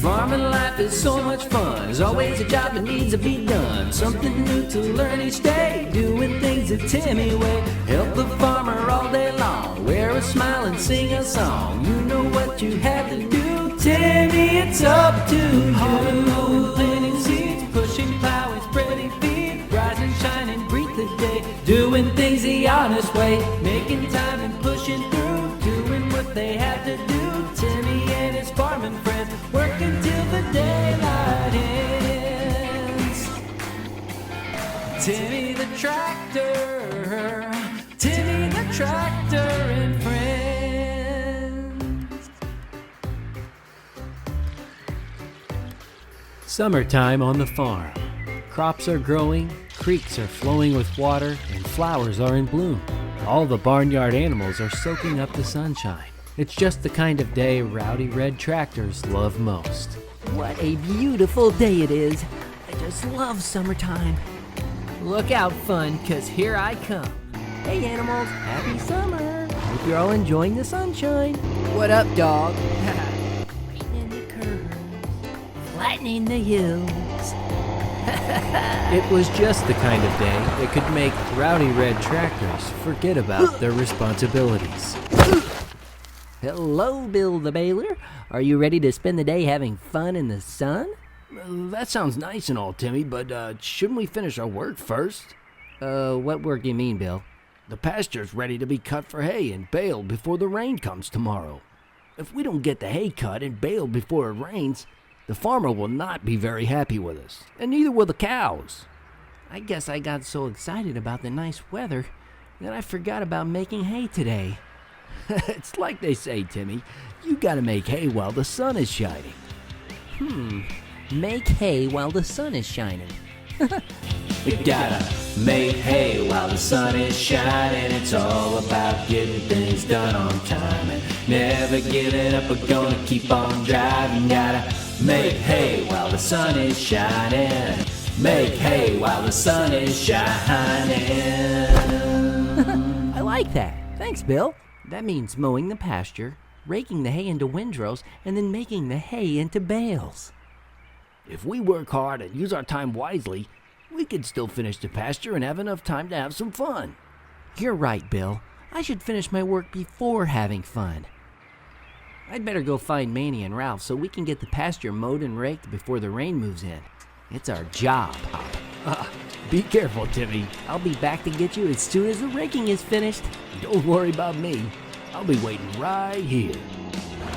Farming life is so much fun. There's always a job that needs to be done. Something new to learn each day. Doing things the Timmy way. Help the farmer all day long. Wear a smile and sing a song. You know what you have to do. Timmy, it's up to you. Hauling, planting seeds, pushing plow and spreading feed. Rise and shine and greet the day. Doing things the honest way. Making time and pushing through. Doing what they have to do. Timmy and his farming friends working till the daylight ends. Timmy the Tractor, Timmy the Tractor and friends. Summertime on the farm. Crops are growing, creeks are flowing with water, and flowers are in bloom. All the barnyard animals are soaking up the sunshine. It's just the kind of day rowdy red tractors love most. What a beautiful day it is. I just love summertime. Look out, fun, 'cause here I come. Hey animals, happy summer. Hope you're all enjoying the sunshine. What up, dog? Straightening the curves, flattening the hills. It was just the kind of day that could make rowdy red tractors forget about their responsibilities. Hello, Bill the Baler. Are you ready to spend the day having fun in the sun? That sounds nice and all, Timmy, but shouldn't we finish our work first? What work do you mean, Bill? The pasture's ready to be cut for hay and baled before the rain comes tomorrow. If we don't get the hay cut and baled before it rains, the farmer will not be very happy with us, and neither will the cows. I guess I got so excited about the nice weather that I forgot about making hay today. It's like they say, Timmy, you gotta make hay while the sun is shining. Make hay while the sun is shining. We gotta make hay while the sun is shining. It's all about getting things done on time and never giving up. We're gonna keep on driving. Gotta make hay while the sun is shining. Make hay while the sun is shining. I like that. Thanks, Bill. That means mowing the pasture, raking the hay into windrows, and then making the hay into bales. If we work hard and use our time wisely, we could still finish the pasture and have enough time to have some fun. You're right, Bill. I should finish my work before having fun. I'd better go find Manny and Ralph so we can get the pasture mowed and raked before the rain moves in. It's our job. Be careful, Timmy. I'll be back to get you as soon as the raking is finished. Don't worry about me. I'll be waiting right here.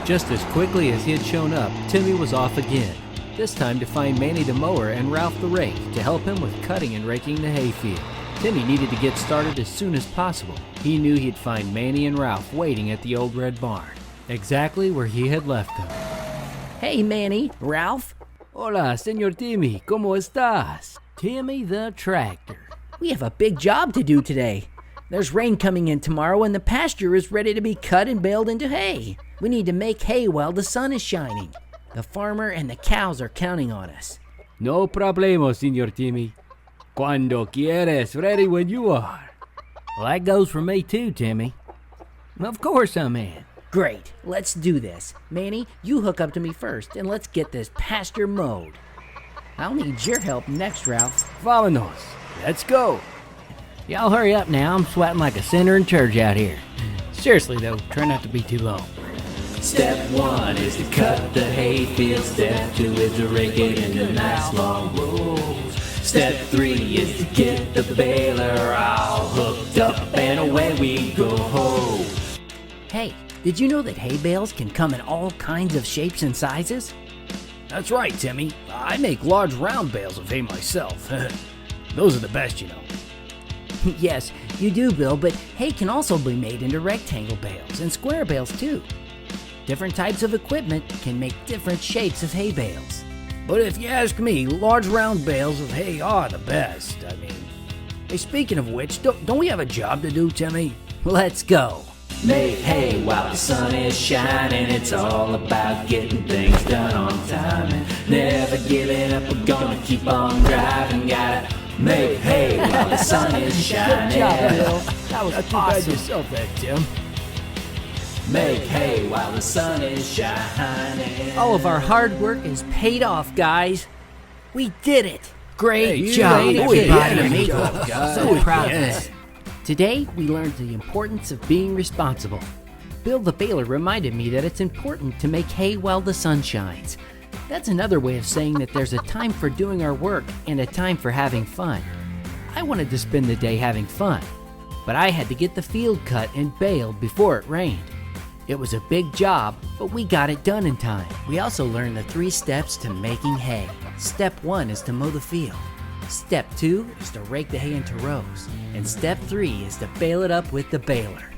Just as quickly as he had shown up, Timmy was off again, this time to find Manny the mower and Ralph the rake to help him with cutting and raking the hayfield. Timmy needed to get started as soon as possible. He knew he'd find Manny and Ralph waiting at the old red barn, exactly where he had left them. Hey, Manny, Ralph. Hola, Señor Timmy. ¿Cómo estás? Timmy the Tractor. We have a big job to do today. There's rain coming in tomorrow and the pasture is ready to be cut and baled into hay. We need to make hay while the sun is shining. The farmer and the cows are counting on us. No problemo, Señor Timmy. Cuando quieres, ready when you are. Well, that goes for me too, Timmy. Of course I'm in. Great, let's do this. Manny, you hook up to me first and let's get this pasture mowed. I'll need your help next, Ralph. Vámonos. Let's go. Y'all hurry up now. I'm sweating like a sinner in church out here. Seriously though, try not to be too long. Step 1 is to cut the hayfield. Step 2 is to rake it into nice long rows. Step 3 is to get the baler all hooked up and away we go. Hey, did you know that hay bales can come in all kinds of shapes and sizes? That's right, Timmy. I make large round bales of hay myself. Those are the best, you know. Yes, you do, Bill, but hay can also be made into rectangle bales and square bales too. Different types of equipment can make different shapes of hay bales. But if you ask me, large round bales of hay are the best. I mean, hey, speaking of which, don't we have a job to do, Timmy? Let's go. Make hay while the sun is shining. It's all about getting things done on time and never giving up. We're gonna keep on driving. Gotta make hay while the sun is shining. Good job, Bill. That was Not too awesome. bad yourself there, Tim. Make hay while the sun is shining. All of our hard work is paid off, guys. We did it. Great job, everybody. So proud of us. Today, we learned the importance of being responsible. Bill the baler reminded me that it's important to make hay while the sun shines. That's another way of saying that there's a time for doing our work and a time for having fun. I wanted to spend the day having fun, but I had to get the field cut and baled before it rained. It was a big job, but we got it done in time. We also learned the 3 steps to making hay. Step 1 is to mow the field. Step 2 is to rake the hay into rows. And step 3 is to bale it up with the baler.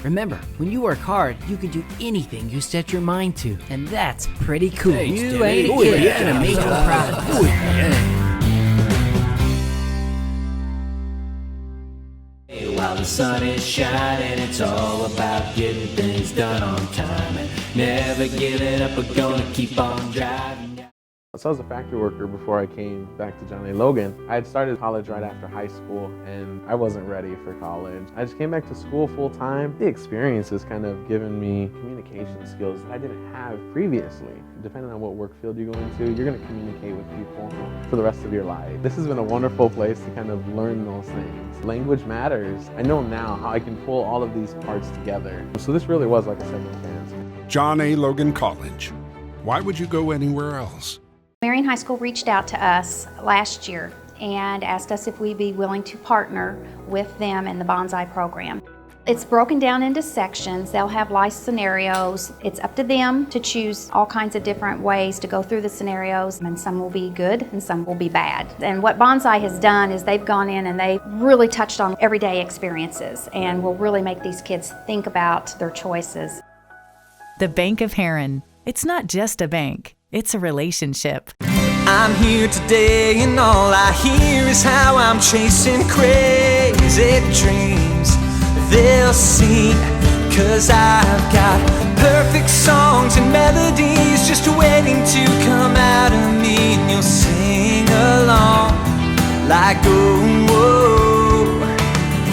Remember, when you work hard, you can do anything you set your mind to. And that's pretty cool. You ain't kidding. To make you proud of us. While the sun is shining, it's all about getting things done on time and never giving up, but gonna keep on driving. So I was a factory worker before I came back to John A. Logan. I had started college right after high school and I wasn't ready for college. I just came back to school full time. The experience has kind of given me communication skills that I didn't have previously. Depending on what work field you go into, you're going to communicate with people for the rest of your life. This has been a wonderful place to kind of learn those things. Language matters. I know now how I can pull all of these parts together. So this really was like a second chance. John A. Logan College. Why would you go anywhere else? Marion High School reached out to us last year and asked us if we'd be willing to partner with them in the bonsai program. It's broken down into sections. They'll have life scenarios. It's up to them to choose all kinds of different ways to go through the scenarios, and some will be good and some will be bad. And what bonsai has done is they've gone in and they really touched on everyday experiences and will really make these kids think about their choices. The Bank of Heron. It's not just a bank, it's a relationship. I'm here today and all I hear is how I'm chasing crazy dreams. They'll see, 'cause I've got perfect songs and melodies just waiting to come out of me, and you'll sing along like oh, whoa.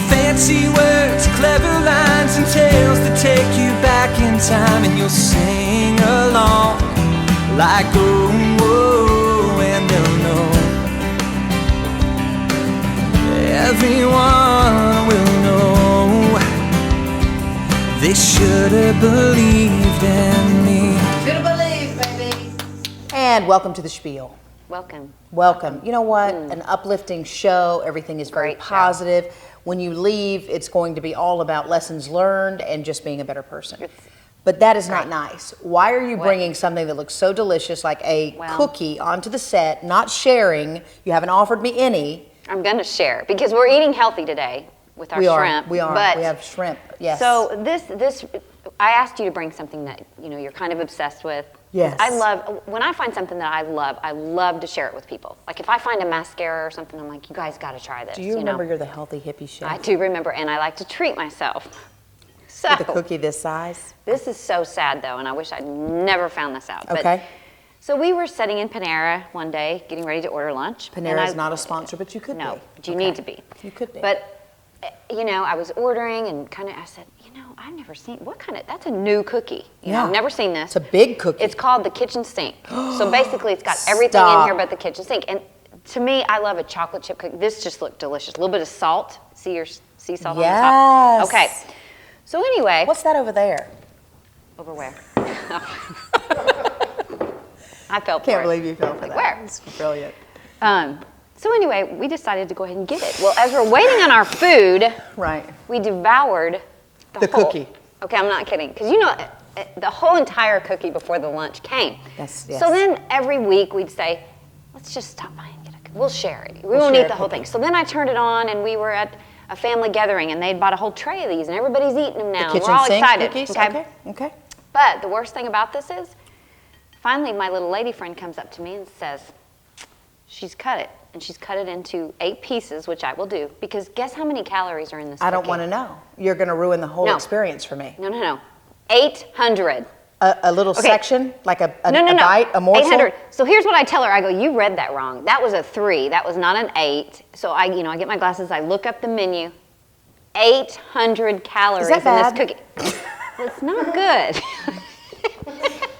Fancy words, clever lines and tales that take you back in time, and you'll sing along like oh, whoa, and they'll know. Everyone will know. They should have believed in me. Should have believed, baby. And welcome to the Spiel. Welcome. Welcome. You know what? An uplifting show. Everything is very Great positive. Show. When you leave, it's going to be all about lessons learned and just being a better person. But that is not nice. Why are you bringing something that looks so delicious, like a cookie, onto the set, not sharing? You haven't offered me any. I'm going to share because we're eating healthy today with our shrimp. We are. But we have shrimp. Yes. So this, I asked you to bring something that you're kind of obsessed with. Yes. I love when I find something that I love to share it with people. Like if I find a mascara or something, I'm like, you guys got to try this. Do you remember you're the healthy hippie chef? I do remember, and I like to treat myself. So with a cookie this size. This is so sad though, and I wish I'd never found this out. Okay. But, so we were sitting in Panera one day, getting ready to order lunch. Panera is not a sponsor, but you could be. No, but you need to be. You could be. But, I was ordering and I said, I've never seen, that's a new cookie. I've never seen this. It's a big cookie. It's called the kitchen sink. So basically it's got everything in here but the kitchen sink. And to me, I love a chocolate chip cookie. This just looked delicious. A little bit of salt. Sea salt on the top. Okay. So anyway. What's that over there? Over where? I fell for it. Can't believe you fell for that. Where? It's brilliant. So anyway, we decided to go ahead and get it. Well, as we're waiting on our food, we devoured the whole cookie. Okay, I'm not kidding. Because the whole entire cookie before the lunch came. Yes. So then every week we'd say, let's just stop by and get a cookie. We'll share it. We won't eat the whole thing. So then I turned it on and we were at a family gathering and they'd bought a whole tray of these and everybody's eating them now. The kitchen we're all sink excited. Cookies? Okay. But the worst thing about this is, finally my little lady friend comes up to me and says, she's cut it. And she's cut it into 8 pieces, which I will do, because guess how many calories are in this cookie? I don't want to know. You're going to ruin the whole experience for me. No. 800. A little section? Like a no. bite? A morsel? 800. So here's what I tell her. I go, you read that wrong. That was a 3. That was not an 8. So I get my glasses. I look up the menu. 800 calories in this cookie. Well, it's not good.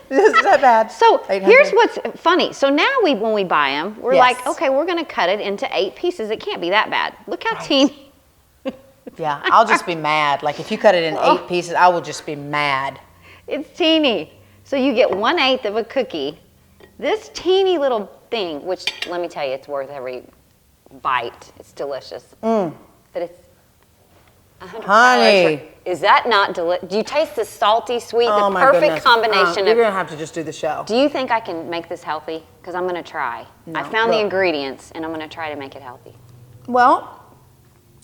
Is that bad? So 800? here's what's funny. So now when we buy them, we're Yes. like, okay, we're going to cut it into 8 pieces. It can't be that bad. Look how teeny. Yeah, I'll just be mad. Like if you cut it in 8 pieces, I will just be mad. It's teeny. So you get 1/8 of a cookie. This teeny little thing, which let me tell you, it's worth every bite. It's delicious. But it's 100 calories. Is that not delicious? Do you taste the salty, sweet, Oh the my perfect goodness. combination You're of... going to have to just do the show. Do you think I can make this healthy? Because I'm going to try. No, I found the look. ingredients, and I'm going to try to make it healthy. Well,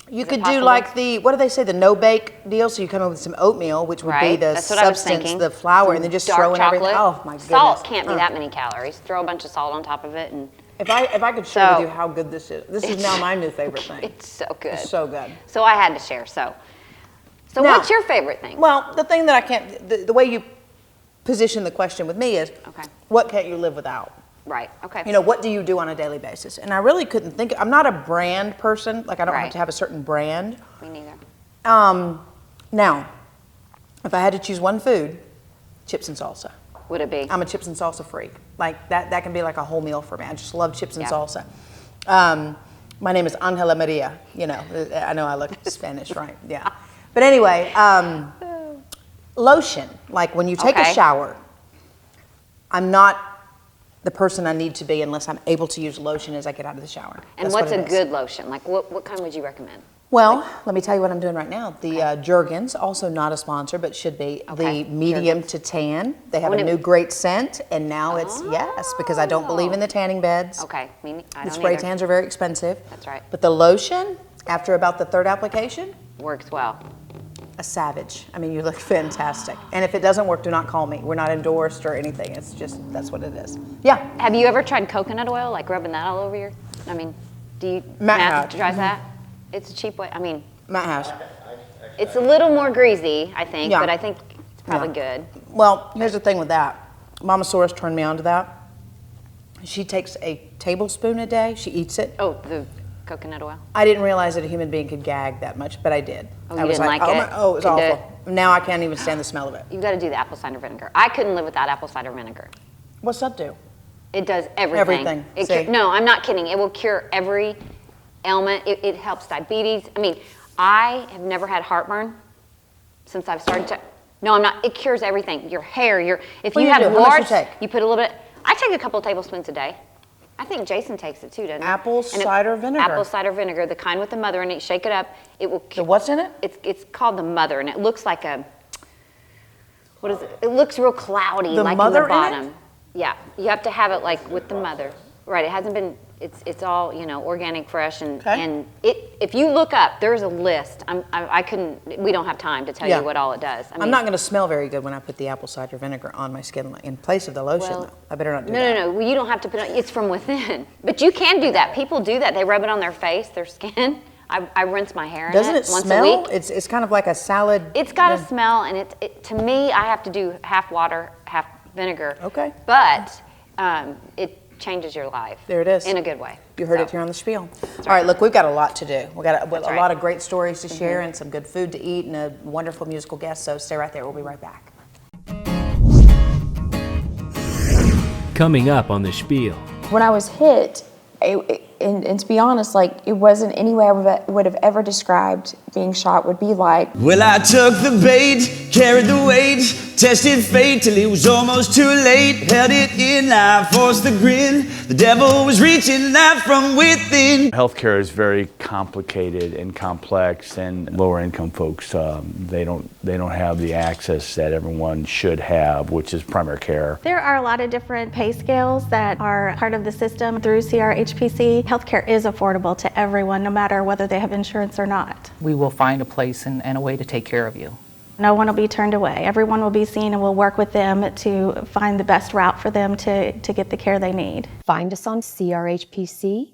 you could do possible? like the, what do they say, the no-bake deal? So you come up with some oatmeal, which would be Right, the that's what I was substance, thinking. the flour, Some and then just dark throw in everything. chocolate. Oh my goodness. Salt can't be that many calories. Throw a bunch of salt on top of it, and If I could share So- with you how good this is now my new favorite thing. it's so good. It's so good. So I had to share. So Now- what's your favorite thing? Well, the thing that I can't, the way you position the question with me is, Okay. what can't you live without? Right. Okay. You know, what do you do on a daily basis? And I really couldn't think, I'm not a brand person, like I don't have Right. to have a certain brand. Me neither. Now, if I had to choose one food, chips and salsa. Would it be? I'm a chips and salsa freak. Like that can be like a whole meal for me. I just love chips and Yeah. salsa. My name is Angela Maria. You know, I know I look Spanish, right? Yeah. But anyway, lotion. Like when you take a Okay. shower, I'm not the person I need to be unless I'm able to use lotion as I get out of the shower. And That's what's what a it is. good lotion? Like what kind would you recommend? Well, let me tell you what I'm doing right now. The Jergens, also not a sponsor, but should be Okay, the medium to tan. They have a new great scent, and now it's, yes, because I don't believe in the tanning beds. Okay. I The don't spray either. tans are very expensive. That's right. But the lotion, after about the 3rd application, Works well. a savage. I mean, you look fantastic. And if it doesn't work, do not call me. We're not endorsed or anything. It's just, that's what it is. Yeah. Have you ever tried coconut oil, like rubbing that all over your? I mean, do you? Matt tries that. It's a cheap way. I mean, Matt has. it's a little more greasy, I think, Yeah. but I think it's probably good. Well, here's the thing with that. Mama Soros turned me on to that. She takes a tablespoon a day. She eats it. Oh, the coconut oil. I didn't realize that a human being could gag that much, but I did. Oh, I you was didn't like oh, it? oh, it was Couldn't do awful. Now I can't even stand the smell of it. You've got to do the apple cider vinegar. I couldn't live without apple cider vinegar. What's that do? It does everything. Everything. It See? no, I'm not kidding. It will cure every ailment. It helps diabetes. I mean, I have never had heartburn since I've started to. No, I'm not. It cures everything. Your hair, if What you do you have do? How much you warts, take? you put a little bit. I take a couple tablespoons a day. I think Jason takes it too, doesn't he? Apple cider vinegar. Apple cider vinegar, the kind with the mother in it. Shake it up. It will. The what's in it? It's called the mother, and it looks like a. What is it? It looks real cloudy, The like mother in the in it? bottom. Yeah, you have to have it like with the mother. Right. It hasn't been. It's all organic, fresh, and Okay. and if you look up, there's a list. I couldn't. We don't have time to tell Yeah. you what all it does. I I'm mean, not going to smell very good when I put the apple cider vinegar on my skin in place of the lotion, Well, though. I better not do No, that. no, no. Well, you don't have to put it. It's from within. But you can do that. People do that. They rub it on their face, their skin. I rinse my hair in Doesn't it once smell? a week. It's kind of like a salad. It's got a smell, and to me, I have to do half water, half vinegar. Okay. But it changes your life. There it is. In a good way. You heard So, it here on the Spiel. All right, look, we've got a lot to do. We've got a right. Mm-hmm. lot of great stories to share and some good food to eat and a wonderful musical guest, so stay right there. We'll be right back. Coming up on the Spiel. When I was hit, and to be honest, like it wasn't any way I would have ever described being shot would be like. Well, I took the bait, carried the weight, tested fate till it was almost too late. Held it in, I forced the grin. The devil was reaching out from within. Healthcare is very complicated and complex, and lower income folks, they don't have the access that everyone should have, which is primary care. There are a lot of different pay scales that are part of the system through CRHPC. Healthcare is affordable to everyone, no matter whether they have insurance or not. We will find a place and a way to take care of you. No one will be turned away. Everyone will be seen, and we'll work with them to find the best route for them to get the care they need. Find us on crhpc.org.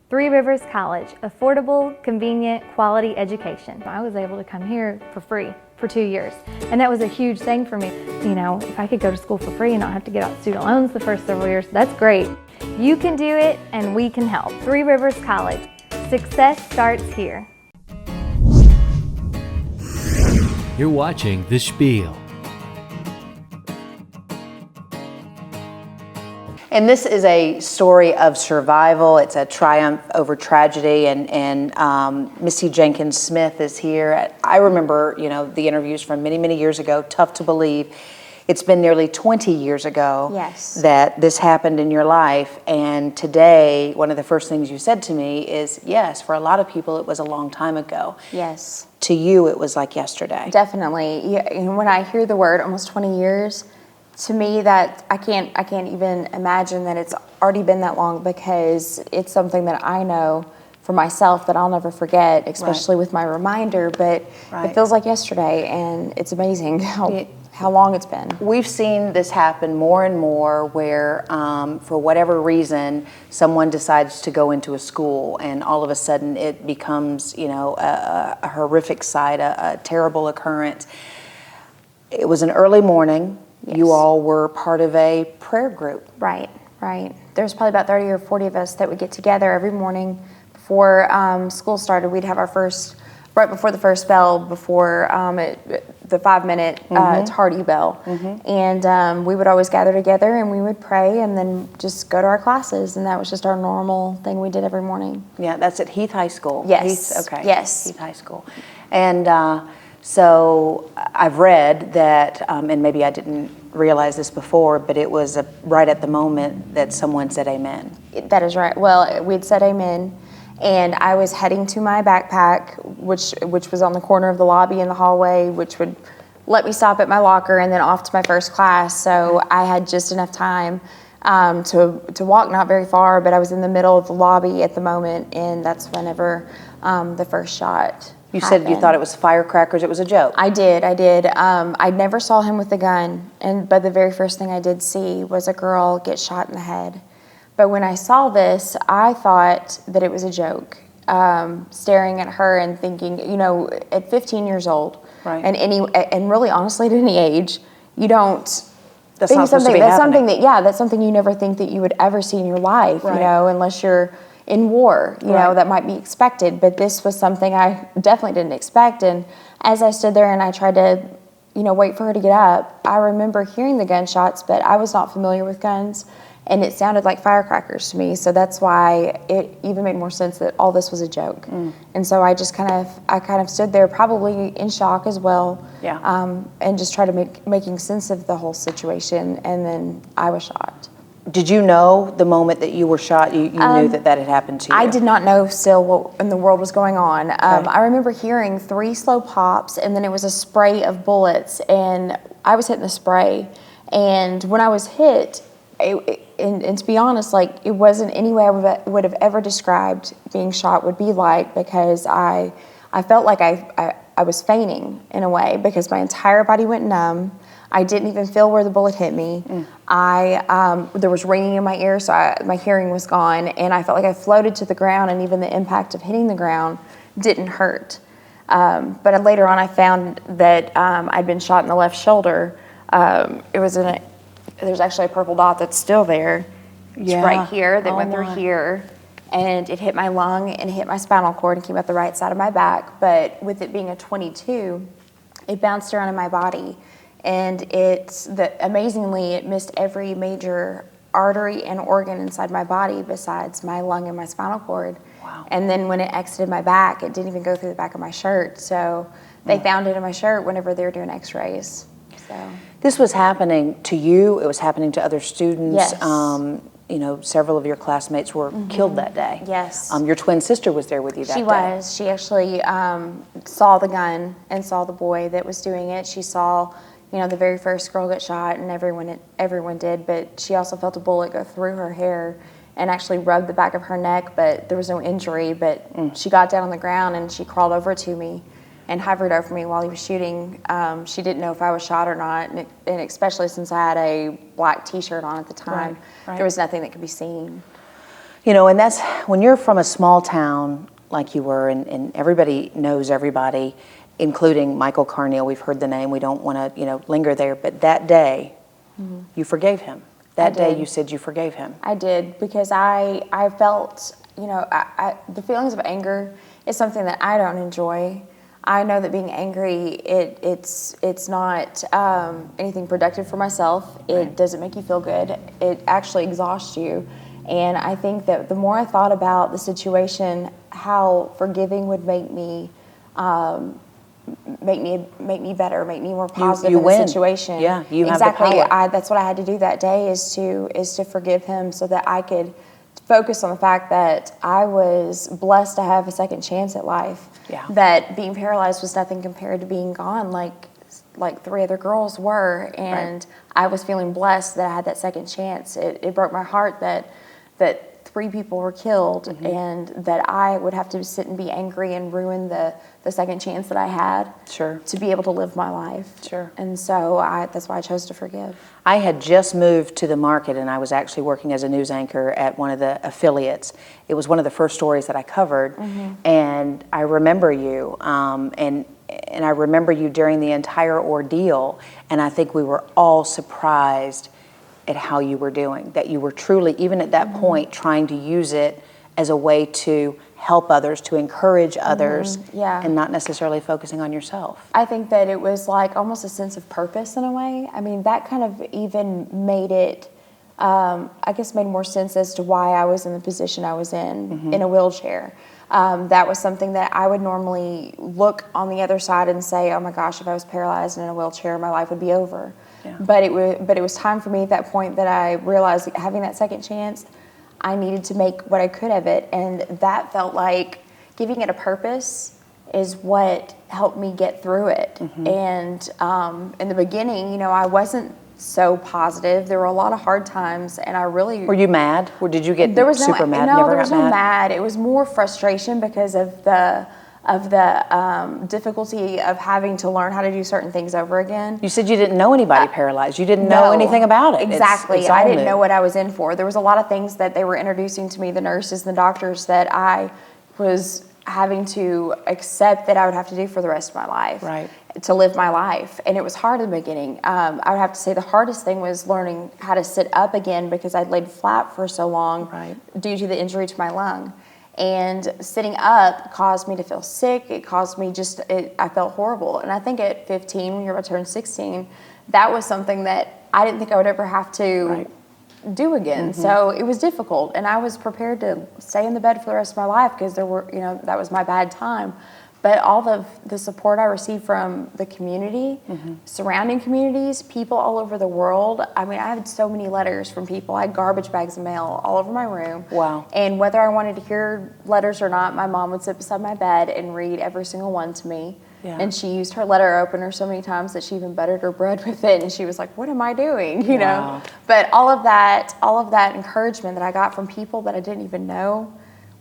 Three Rivers College, affordable, convenient, quality education. I was able to come here for free for 2 years, and that was a huge thing for me. If I could go to school for free and not have to get out student loans the first several years, that's great. You can do it, and we can help. Three Rivers College. Success starts here. You're watching The Spiel. And this is a story of survival. It's a triumph over tragedy, and Missy Jenkins Smith is here. I remember, the interviews from many, many years ago. Tough to believe. It's been nearly 20 years ago that this happened in your life. And today, one of the first things you said to me is, yes, for a lot of people, it was a long time ago. Yes. To you, it was like yesterday. Definitely. Yeah, and when I hear the word almost 20 years, to me that I can't even imagine that it's already been that long, because it's something that I know for myself that I'll never forget, especially with my reminder, but it feels like yesterday, and it's amazing how long it's been. We've seen this happen more and more where, for whatever reason, someone decides to go into a school and all of a sudden it becomes, a horrific sight, a terrible occurrence. It was an early morning. Yes. You all were part of a prayer group. Right. There's probably about 30 or 40 of us that would get together every morning before school started. We'd have our first, right before the first bell, before the 5-minute tardy bell. And we would always gather together and we would pray and then just go to our classes. And that was just our normal thing we did every morning. Yeah, that's at Heath High School. Yes. Yes. Heath High School. And so I've read that, and maybe I didn't realize this before, but it was right at the moment that someone said amen. That is right. Well, we'd said amen, and I was heading to my backpack, which was on the corner of the lobby in the hallway, which would let me stop at my locker and then off to my first class. So I had just enough time to walk, not very far, but I was in the middle of the lobby at the moment, and that's whenever the first shot You said you thought it was firecrackers. It was a joke. I did. I never saw him with a gun, but the very first thing I did see was a girl get shot in the head. But when I saw this, I thought that it was a joke, staring at her and thinking, at 15 years old, and really honestly at any age, you don't That's not supposed to be happening. That's something you never think that you would ever see in your life, unless you're in war, that might be expected. But this was something I definitely didn't expect. And as I stood there and I tried to, wait for her to get up, I remember hearing the gunshots, but I was not familiar with guns, and it sounded like firecrackers to me. So that's why it even made more sense that all this was a joke. And so I just kind of stood there, probably in shock as well, and just tried to making sense of the whole situation. And then I was shocked. Did you know the moment that you were shot, you knew that had happened to you? I did not know still what in the world was going on. I remember hearing 3 slow pops, and then it was a spray of bullets, and I was hitting the spray. And when I was hit, and to be honest, it wasn't any way I would have ever described being shot would be like, because I felt like I was fainting in a way, because my entire body went numb. I didn't even feel where the bullet hit me. There was ringing in my ear, so my hearing was gone, and I felt like I floated to the ground, and even the impact of hitting the ground didn't hurt. But later on, I found that I'd been shot in the left shoulder. There's actually a purple dot that's still there. It's right here that went through here, and it hit my lung and hit my spinal cord and came up the right side of my back. But with it being a .22, it bounced around in my body. And amazingly, it missed every major artery and organ inside my body besides my lung and my spinal cord. Wow. And then when it exited my back, it didn't even go through the back of my shirt. So they found it in my shirt whenever they were doing x-rays. So this was happening to you. It was happening to other students. Yes. Several of your classmates were killed that day. Yes. Your twin sister was there with you that day. She was. She actually saw the gun and saw the boy that was doing it. She saw the very first girl get shot, and everyone did, but she also felt a bullet go through her hair and actually rubbed the back of her neck, but there was no injury. But she got down on the ground and she crawled over to me and hovered over me while he was shooting. She didn't know if I was shot or not, and especially since I had a black t-shirt on at the time, there was nothing that could be seen. And that's when you're from a small town like you were, and everybody knows everybody, including Michael Carneal. We've heard the name. We don't want to, linger there. But that day, you forgave him. That day, you said you forgave him. I did, because I felt, the feelings of anger is something that I don't enjoy. I know that being angry, it's not anything productive for myself. It doesn't make you feel good. It actually exhausts you. And I think that the more I thought about the situation, how forgiving would make me better, make me more positive you in win. the situation. Yeah, you exactly. have the power. That's what I had to do that day is to forgive him so that I could focus on the fact that I was blessed to have a second chance at life. Yeah. That being paralyzed was nothing compared to being gone like 3 other girls were, and I was feeling blessed that I had that second chance. It broke my heart that 3 people were killed, and that I would have to sit and be angry and ruin the second chance that I had to be able to live my life. And so that's why I chose to forgive. I had just moved to the market, and I was actually working as a news anchor at one of the affiliates. It was one of the first stories that I covered, and I remember you, and I remember you during the entire ordeal, and I think we were all surprised at how you were doing, that you were truly, even at that point, trying to use it as a way to help others, to encourage others, and not necessarily focusing on yourself. I think that it was like almost a sense of purpose in a way. I mean, that kind of even made it, I guess made more sense as to why I was in the position I was in a wheelchair. That was something that I would normally look on the other side and say, oh my gosh, if I was paralyzed and in a wheelchair, my life would be over. Yeah. But it was time for me at that point that I realized having that second chance, I needed to make what I could of it, and that felt like giving it a purpose is what helped me get through it. And in the beginning, I wasn't so positive. There were a lot of hard times, and I really... Were you mad? Or did you get super mad? No, there was no mad. It was more frustration because of the difficulty of having to learn how to do certain things over again. You said you didn't know anybody paralyzed. You didn't know anything about it. Exactly. I didn't know what I was in for. There was a lot of things that they were introducing to me, the nurses and the doctors, that I was having to accept that I would have to do for the rest of my life. Right. To live my life. And it was hard in the beginning. I would have to say the hardest thing was learning how to sit up again because I'd laid flat for so long due to the injury to my lung. And sitting up caused me to feel sick. It caused me I felt horrible. And I think at 15, when you're about to turn 16, that was something that I didn't think I would ever have to do again. So it was difficult. And I was prepared to stay in the bed for the rest of my life because that was my bad time. But all of the support I received from the community, surrounding communities, people all over the world. I mean, I had so many letters from people. I had garbage bags of mail all over my room. Wow. And whether I wanted to hear letters or not, my mom would sit beside my bed and read every single one to me. Yeah. And she used her letter opener so many times that she even buttered her bread with it. And she was like, what am I doing? You know? But all of that encouragement that I got from people that I didn't even know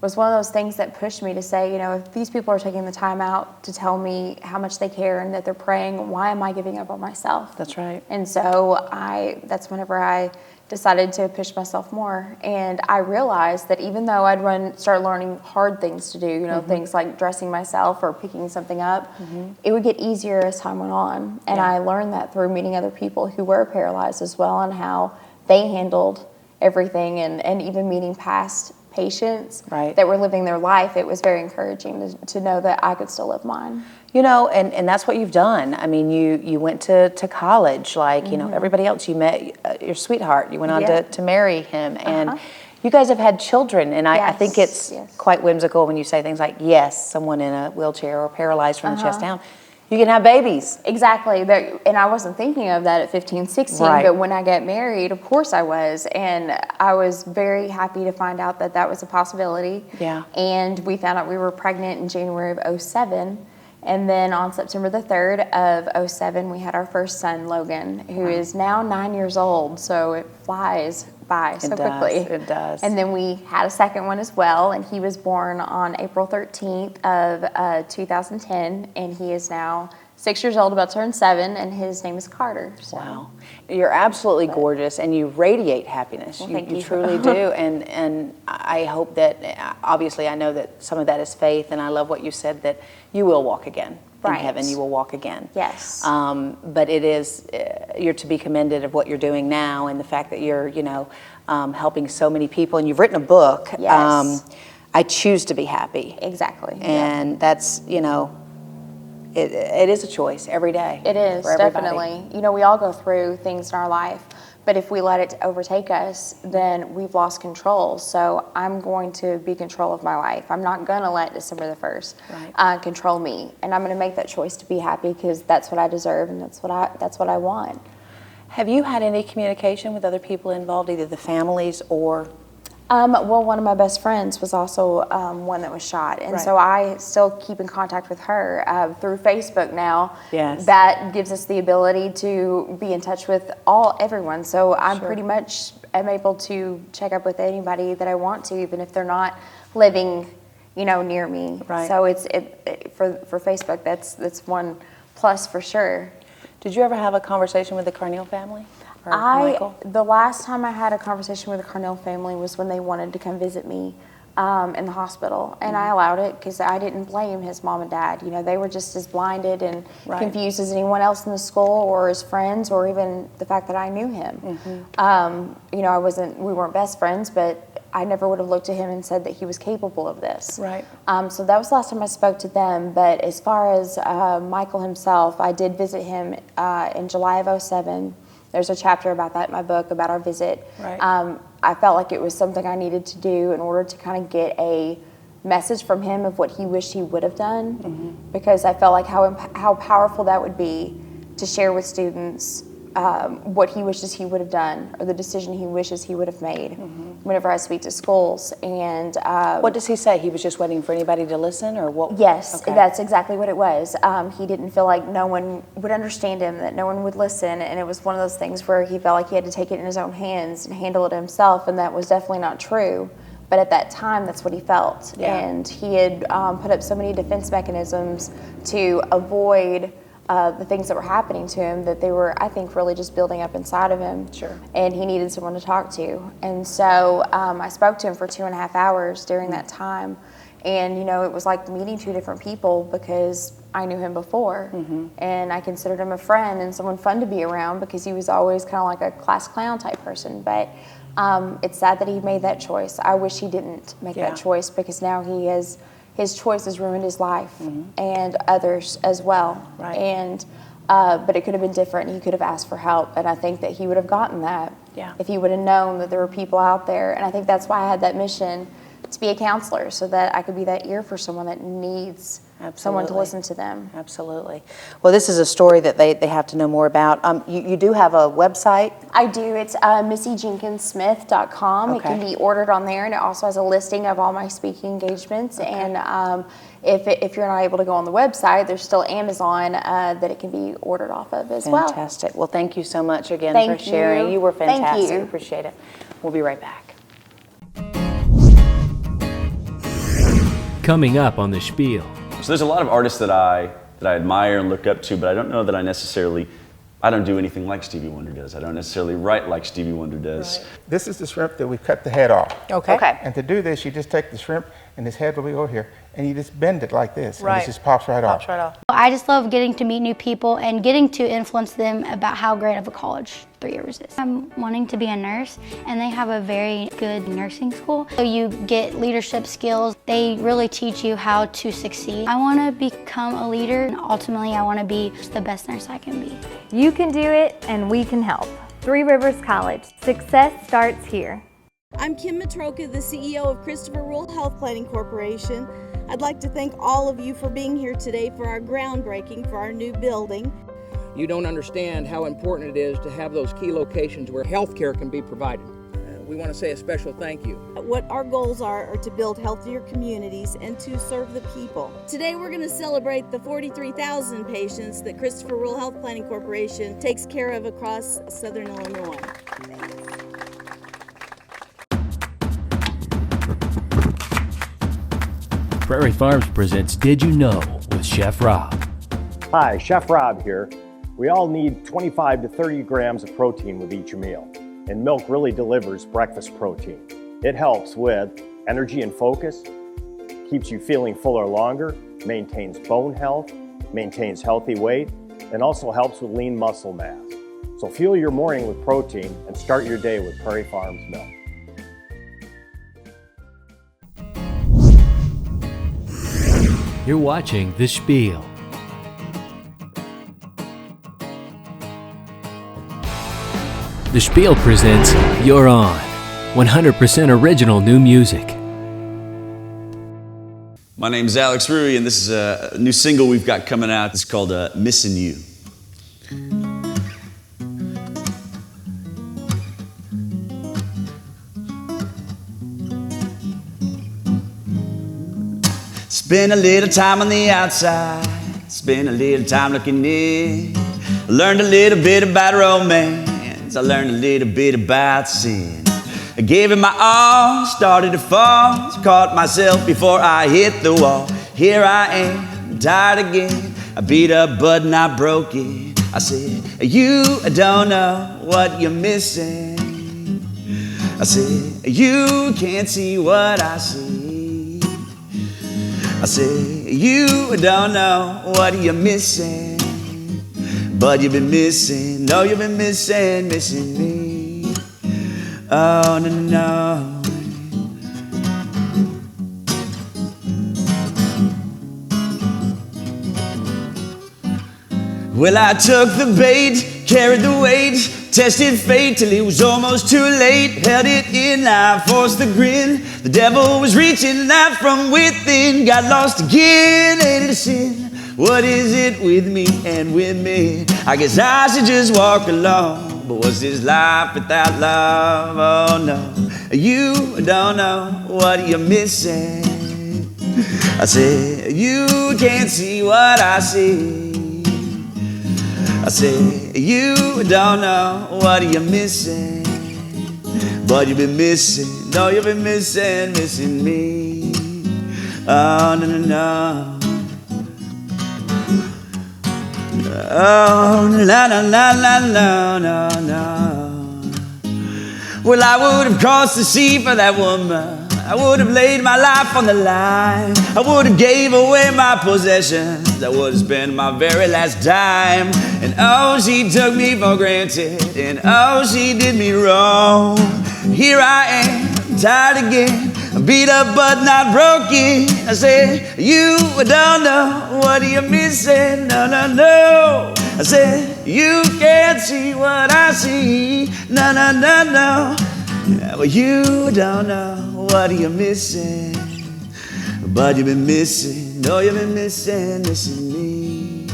was one of those things that pushed me to say, if these people are taking the time out to tell me how much they care and that they're praying, why am I giving up on myself? That's right. And so that's whenever I decided to push myself more. And I realized that even though I'd start learning hard things to do, things like dressing myself or picking something up, it would get easier as time went on. And I learned that through meeting other people who were paralyzed as well and how they handled everything, and even meeting past patients that were living their life. It was very encouraging to know that I could still live mine. And that's what you've done. I mean, you went to college like, everybody else. You met your sweetheart. You went on to marry him. And you guys have had children. And I think it's quite whimsical when you say things like, yes, someone in a wheelchair or paralyzed from the chest down. You can have babies. Exactly. And I wasn't thinking of that at 15, 16, but when I got married, of course I was. And I was very happy to find out that that was a possibility. Yeah. And we found out we were pregnant in January of 2007. And then on September the 3rd of 2007, we had our first son, Logan, who is now 9 years old. So it flies by so quickly. It does. And then we had a second one as well, and he was born on April 13th of 2010, and he is now 6 years old, about to turn 7, and his name is Carter. So. Wow. You're absolutely gorgeous, and you radiate happiness. Well, you truly do. And I hope that, obviously I know that some of that is faith, and I love what you said, that you will walk again. In heaven, you will walk again. Yes. But it is, you're to be commended of what you're doing now, and the fact that you're, helping so many people, and you've written a book. Yes. I Choose to Be Happy. Exactly. And that's, It is a choice every day. It is, for everybody. definitely. You know, we all go through things in our life, but if we let it overtake us, then we've lost control. So I'm going to be in control of my life. I'm not going to let December the 1st control me. And I'm going to make that choice to be happy because that's what I deserve and that's what I want. Have you had any communication with other people involved, either the families or? Well, one of my best friends was also one that was shot, and so I still keep in contact with her through Facebook now. Yes. That gives us the ability to be in touch with everyone. So I'm pretty much am able to check up with anybody that I want to, even if they're not living, near me. Right. So for Facebook, that's one plus for sure. Did you ever have a conversation with the Carneal family? Michael? The last time I had a conversation with the Carneal family was when they wanted to come visit me in the hospital, and I allowed it because I didn't blame his mom and dad. They were just as blinded and confused as anyone else in the school or his friends or even the fact that I knew him. We weren't best friends, but I never would have looked at him and said that he was capable of this. Right. So that was the last time I spoke to them, but as far as Michael himself, I did visit him in July of 2007. There's a chapter about that in my book, about our visit. Right. I felt like it was something I needed to do in order to kind of get a message from him of what he wished he would have done, because I felt like how powerful that would be to share with students what he wishes he would have done or the decision he wishes he would have made whenever I speak to schools. And what does he say? He was just waiting for anybody to listen, or what? Yes, that's exactly what it was. He didn't feel like no one would understand him, that no one would listen, and it was one of those things where he felt like he had to take it in his own hands and handle it himself, and that was definitely not true. But at that time, that's what he felt. Yeah. And he had put up so many defense mechanisms to avoid the things that were happening to him, that they were, I think, really just building up inside of him. Sure. And he needed someone to talk to. And so I spoke to him for 2.5 hours during that time. And, it was like meeting two different people because I knew him before. And I considered him a friend and someone fun to be around because he was always kind of like a class clown type person. But it's sad that he made that choice. I wish he didn't make that choice, because now his choice has ruined his life and others as well. Right. And but it could have been different. He could have asked for help, and I think that he would have gotten that if he would have known that there were people out there. And I think that's why I had that mission to be a counselor, so that I could be that ear for someone that needs someone to listen to them. Absolutely. Well, this is a story that they have to know more about. You do have a website? I do. It's MissyJenkinsSmith.com. Okay. It can be ordered on there, and it also has a listing of all my speaking engagements. Okay. And if you're not able to go on the website, there's still Amazon that it can be ordered off of as well. Fantastic. Well, thank you so much again Thank for sharing. You were fantastic. Thank you. Appreciate it. We'll be right back. Coming up on the Spiel. So there's a lot of artists that I admire and look up to, but I don't know that I don't do anything like Stevie Wonder does. I don't necessarily write like Stevie Wonder does. Right. This is the shrimp that we cut the head off. Okay. And to do this, you just take the shrimp and his head will be over here, and you just bend it like this, right. And it just pops right off. Pops right off. I just love getting to meet new people and getting to influence them about how great of a college 3 Rivers is. I'm wanting to be a nurse, and they have a very good nursing school. So you get leadership skills. They really teach you how to succeed. I want to become a leader, and ultimately I want to be the best nurse I can be. You can do it, and we can help. 3 Rivers College. Success starts here. I'm Kim Matroka, the CEO of Christopher Rural Health Planning Corporation. I'd like to thank all of you for being here today for our groundbreaking for our new building. You don't understand how important it is to have those key locations where health care can be provided. We want to say a special thank you. What our goals are to build healthier communities and to serve the people. Today we're going to celebrate the 43,000 patients that Christopher Rural Health Planning Corporation takes care of across Southern Illinois. Prairie Farms presents Did You Know with Chef Rob. Hi, Chef Rob here. We all need 25 to 30 grams of protein with each meal, and milk really delivers breakfast protein. It helps with energy and focus, keeps you feeling fuller longer, maintains bone health, maintains healthy weight, and also helps with lean muscle mass. So fuel your morning with protein and start your day with Prairie Farms milk. You're watching The Spiel. The Spiel presents You're On, 100% original new music. My name's Alex Ruwe, and this is a new single we've got coming out. It's called Missing You. Spend a little time on the outside, spend a little time looking in. Learned a little bit about romance, I learned a little bit about sin. I gave it my all, started to fall, caught myself before I hit the wall. Here I am, tired again, I beat up but not broke it. I said, you don't know what you're missing. I said, you can't see what I see. I said, you don't know what you're missing. But you've been missing, no, you've been missing me. Oh, no, no, no. Well, I took the bait, carried the weight, tested fate till it was almost too late. Held it in, I forced the grin. The devil was reaching out from within. Got lost again, ain't it a sin? What is it with me and with me? I guess I should just walk along. But what's this life without love? Oh no, you don't know what you're missing. I said, you can't see what I see. I said, you don't know what you're missing. But you've been missing, no, you've been missing me. Oh, no, no, no. Oh, la la la la la la la. Well, I would have crossed the sea for that woman. I would have laid my life on the line. I would have gave away my possessions. I would have spent my very last dime. And oh, she took me for granted. And oh, she did me wrong. Here I am, tired again, beat up but not broken. I said, you don't know what you're missing. No, no, no. I said, you can't see what I see. No, no, no, no. Well, you don't know what you're missing. But you've been missing. No, you've been missing me.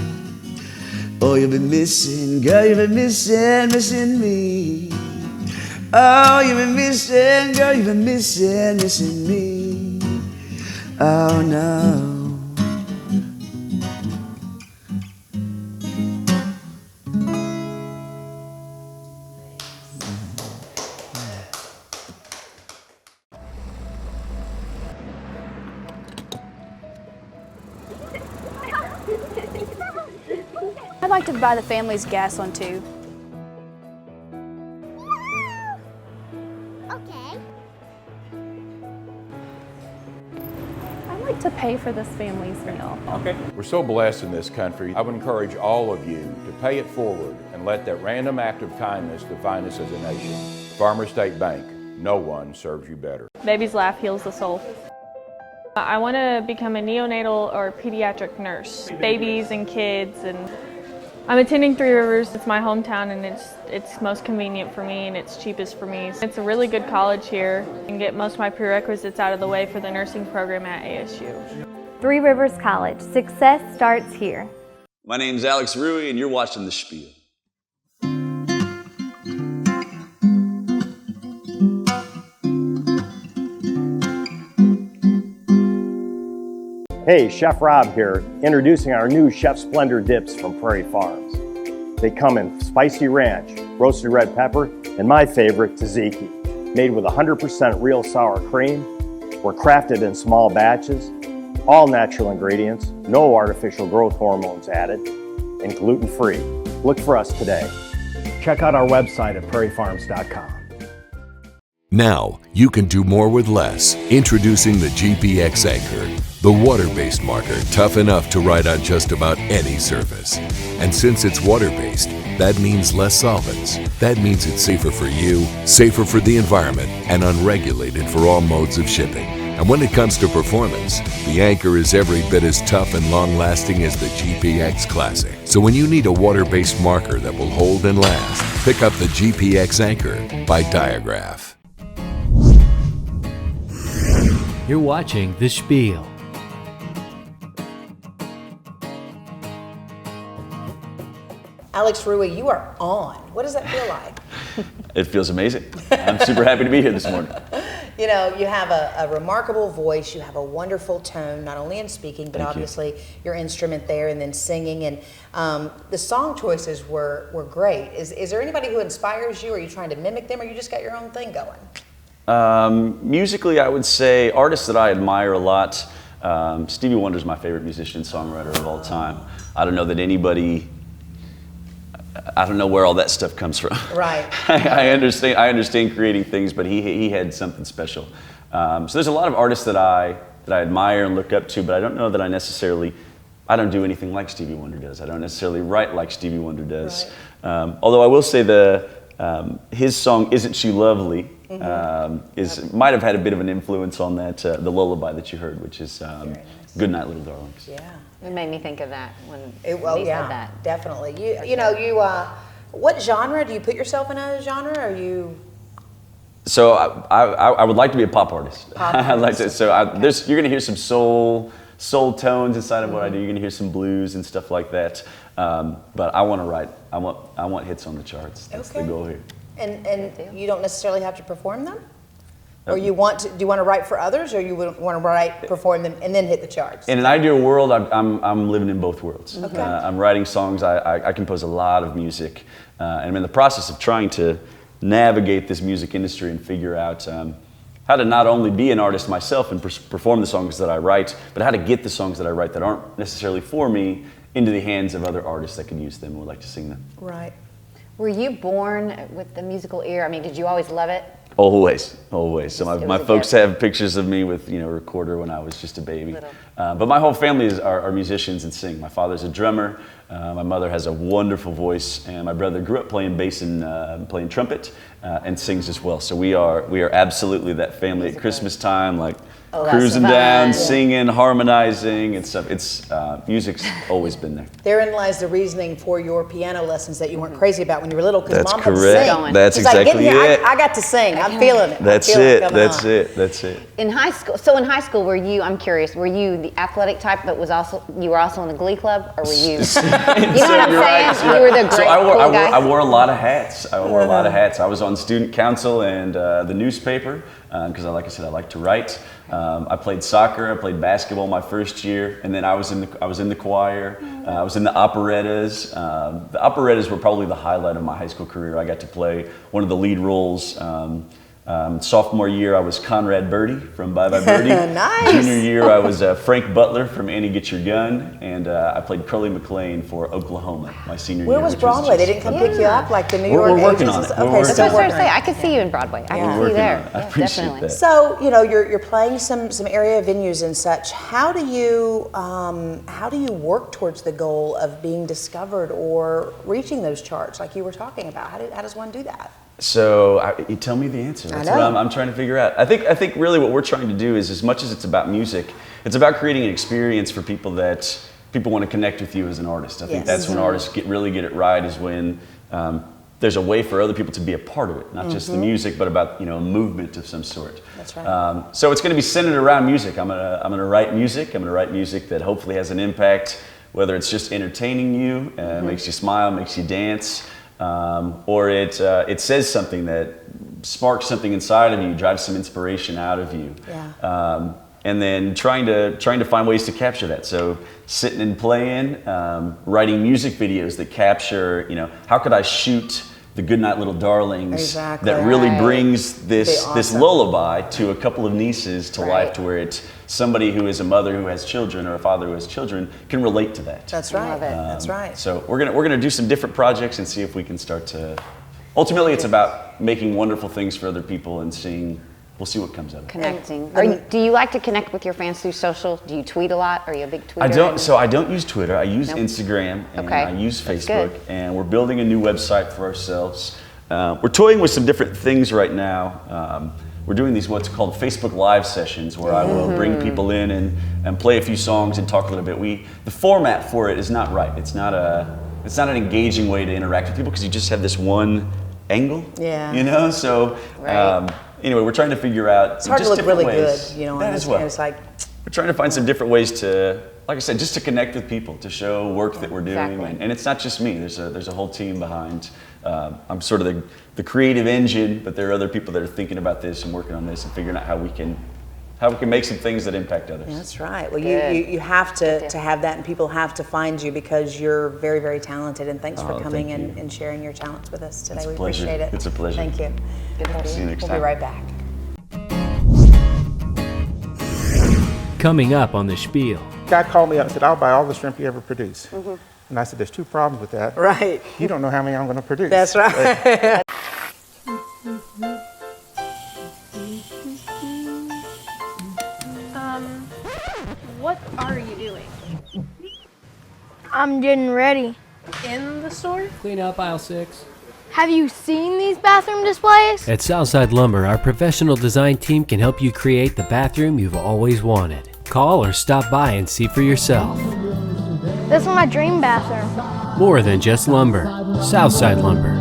Oh, you've been missing. Girl, you've been missing me. Oh, you've been missing, girl, you've been missing me. Oh, no. I'd like to buy the family's gas on 2. To pay for this family's meal. Okay. We're so blessed in this country. I would encourage all of you to pay it forward and let that random act of kindness define us as a nation. Farmer State Bank, no one serves you better. Baby's laugh heals the soul. I want to become a neonatal or pediatric nurse. Babies and kids, and I'm attending Three Rivers. It's my hometown and it's most convenient for me and it's cheapest for me. It's a really good college here and get most of my prerequisites out of the way for the nursing program at ASU. Three Rivers College. Success starts here. My name's Alex Ruwe, and you're watching The Spiel. Hey, Chef Rob here, introducing our new Chef Splendor dips from Prairie Farms. They come in spicy ranch, roasted red pepper, and my favorite, tzatziki. Made with 100% real sour cream, were crafted in small batches, all natural ingredients, no artificial growth hormones added, and gluten-free. Look for us today. Check out our website at prairiefarms.com. Now, you can do more with less. Introducing the GPX Anchor, the water-based marker tough enough to ride on just about any surface. And since it's water-based, that means less solvents. That means it's safer for you, safer for the environment, and unregulated for all modes of shipping. And when it comes to performance, the Anchor is every bit as tough and long-lasting as the GPX Classic. So when you need a water-based marker that will hold and last, pick up the GPX Anchor by Diagraph. You're watching The Spiel. Alex Ruwe, you are on. What does that feel like? It feels amazing. I'm super happy to be here this morning. You know, you have a remarkable voice. You have a wonderful tone, not only in speaking, but Thank obviously your instrument there and then singing. And the song choices were great. Is there anybody who inspires you? Are you trying to mimic them, or you just got your own thing going? Musically, I would say artists that I admire a lot. Stevie Wonder's my favorite musician, songwriter of all time. I don't know that anybody... I don't know where all that stuff comes from. Right. I understand creating things, but he had something special. So there's a lot of artists that I admire and look up to, but I don't know that I don't do anything like Stevie Wonder does. I don't necessarily write like Stevie Wonder does. Right. Although I will say his song "Isn't She Lovely" might have had a bit of an influence on that the lullaby that you heard, which is "Good Night, Little Darlings." Yeah. It made me think of that when he said that. Definitely. What genre do you put yourself in a genre? Are you? So I would like to be a pop artist. I'd like to. So you're going to hear some soul tones inside of what I do. You're going to hear some blues and stuff like that. But I want to write. I want hits on the charts. That's the goal here. And you don't necessarily have to perform them. Or do you want to write for others, or you want to perform them, and then hit the charts? In an ideal world, I'm living in both worlds. Okay. I'm writing songs. I compose a lot of music, and I'm in the process of trying to navigate this music industry and figure out how to not only be an artist myself and perform the songs that I write, but how to get the songs that I write that aren't necessarily for me into the hands of other artists that can use them and would like to sing them. Right. Were you born with the musical ear? I mean, did you always love it? Always. So my folks have pictures of me with a recorder when I was just a baby. But my whole family are musicians and sing. My father's a drummer. My mother has a wonderful voice, and my brother grew up playing bass and playing trumpet and sings as well. So we are absolutely that family at Christmas time, like cruising down, singing, harmonizing, and stuff. Music's always been there. Therein lies the reasoning for your piano lessons that you weren't crazy about when you were little, because That's Mom correct. had to sing. That's She's like, exactly "Get here, it. I got to sing. I'm feeling it. That's it. In high school, were you? I'm curious. Were you the athletic type, but you were also in the Glee Club, or were you? You know what I'm saying? You were the great cool guy. I wore a lot of hats. I was on student council and the newspaper because, like I said, I like to write. I played soccer. I played basketball my first year, and then I was in the choir. I was in the operettas. The operettas were probably the highlight of my high school career. I got to play one of the lead roles. Sophomore year, I was Conrad Birdie from Bye Bye Birdie. Nice. Junior year, I was Frank Butler from Annie Get Your Gun, and I played Curly McLean for Oklahoma my senior year. Where was Broadway? They didn't come pick you up like the New York We're working on agents? it. Okay, That's what I was trying to say. I could see you in Broadway. I can see you there. I appreciate definitely. that. So you're playing some area venues and such. How do you work towards the goal of being discovered or reaching those charts like you were talking about? How does one do that? So you tell me the answer. That's what I'm trying to figure out. I think really what we're trying to do is, as much as it's about music, it's about creating an experience for people that people want to connect with you as an artist. I think that's when artists really get it right, is when there's a way for other people to be a part of it, not just the music, but about a movement of some sort. That's right. So it's going to be centered around music. I'm gonna write music. I'm gonna write music that hopefully has an impact, whether it's just entertaining you, makes you smile, makes you dance. Or it says something that sparks something inside of you, drives some inspiration out of you, and then trying to find ways to capture that. So sitting and playing, writing music videos that capture, how could I shoot the Goodnight Little Darlings that really brings this lullaby to a couple of nieces to life, to where somebody who is a mother who has children or a father who has children can relate to that. That's right. That's right. So we're gonna do some different projects and see if we can start to. Ultimately, it's about making wonderful things for other people and seeing. We'll see what comes of it. Connecting. Do you like to connect with your fans through social? Do you tweet a lot? Are you a big tweeter? I don't use Twitter. I use Instagram and I use Facebook. And we're building a new website for ourselves. We're toying with some different things right now. We're doing these what's called Facebook Live sessions, where I will bring people in and play a few songs and talk a little bit. The format for it is not right. It's not a it's not an engaging way to interact with people because you just have this one angle. Yeah. You know, so anyway, we're trying to figure out it's hard just to look really ways. good, you know. That as well. It's like we're trying to find some different ways to, like I said, just to connect with people, to show work that we're doing, and it's not just me. There's a whole team behind. I'm sort of the creative engine, but there are other people that are thinking about this and working on this and figuring out how we can make some things that impact others. Yeah, that's right. Well, you have to have that, and people have to find you because you're very, very talented. And thanks for coming and sharing your talents with us today. We appreciate it. It's a pleasure. Thank you. Good to see you next time. We'll be right back. Coming up on the Spiel. God called me up and said, I'll buy all the shrimp you ever produce. And I said, there's two problems with that. Right. You don't know how many I'm going to produce. That's right. What are you doing? I'm getting ready. In the store? Clean up aisle 6. Have you seen these bathroom displays? At Southside Lumber, our professional design team can help you create the bathroom you've always wanted. Call or stop by and see for yourself. This is my dream bathroom. More than just lumber. Southside Lumber.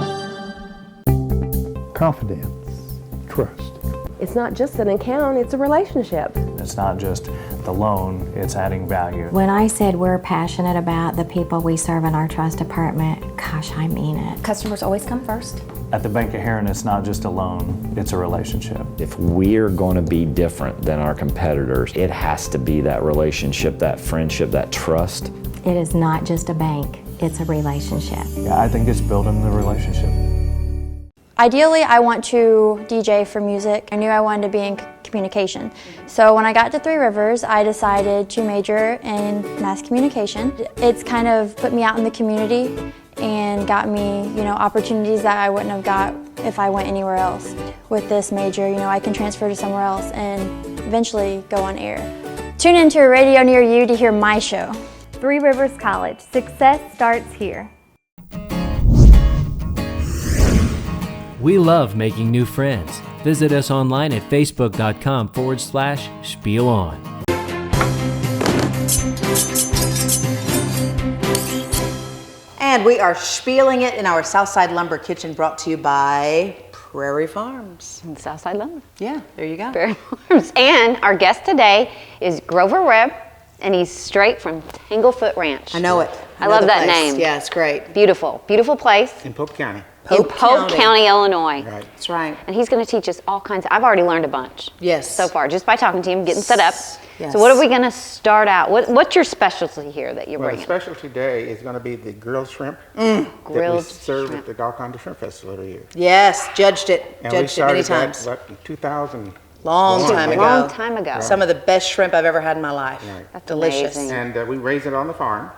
Confidence, trust. It's not just an account, it's a relationship. It's not just the loan, it's adding value. When I said we're passionate about the people we serve in our trust department, gosh, I mean it. Customers always come first. At the Bank of Heron, it's not just a loan, it's a relationship. If we're going to be different than our competitors, it has to be that relationship, that friendship, that trust. It is not just a bank, it's a relationship. Yeah, I think it's building the relationship. Ideally, I want to DJ for music. I knew I wanted to be in communication. So when I got to Three Rivers, I decided to major in mass communication. It's kind of put me out in the community and got me, opportunities that I wouldn't have got if I went anywhere else. With this major, I can transfer to somewhere else and eventually go on air. Tune into a radio near you to hear my show. Three Rivers College. Success starts here. We love making new friends. Visit us online at facebook.com/SpielOn. And we are spieling it in our Southside Lumber kitchen, brought to you by Prairie Farms. And Southside Lumber. Yeah, there you go. Prairie Farms. And our guest today is Grover Webb, and he's straight from Tanglefoot Ranch. I know it. I love that place. name. Yeah, it's great. Beautiful, beautiful place. In Pope County. In Pope County, Illinois. Right. That's right. And he's going to teach us all kinds of, I've already learned a bunch. Yes. So far, just by talking to him, getting set up. Yes. So what are we going to start out? What's your specialty here that you're Well, bringing? the specialty today is going to be the grilled shrimp Grilled that we serve shrimp. at the Golconda Shrimp Festival every year. Yes, judged it. And we Judged it many started times. that, in 2000. Long time ago. Long time ago. Right. Some of the best shrimp I've ever had in my life. Right. That's delicious. amazing. And we raise it on the farm.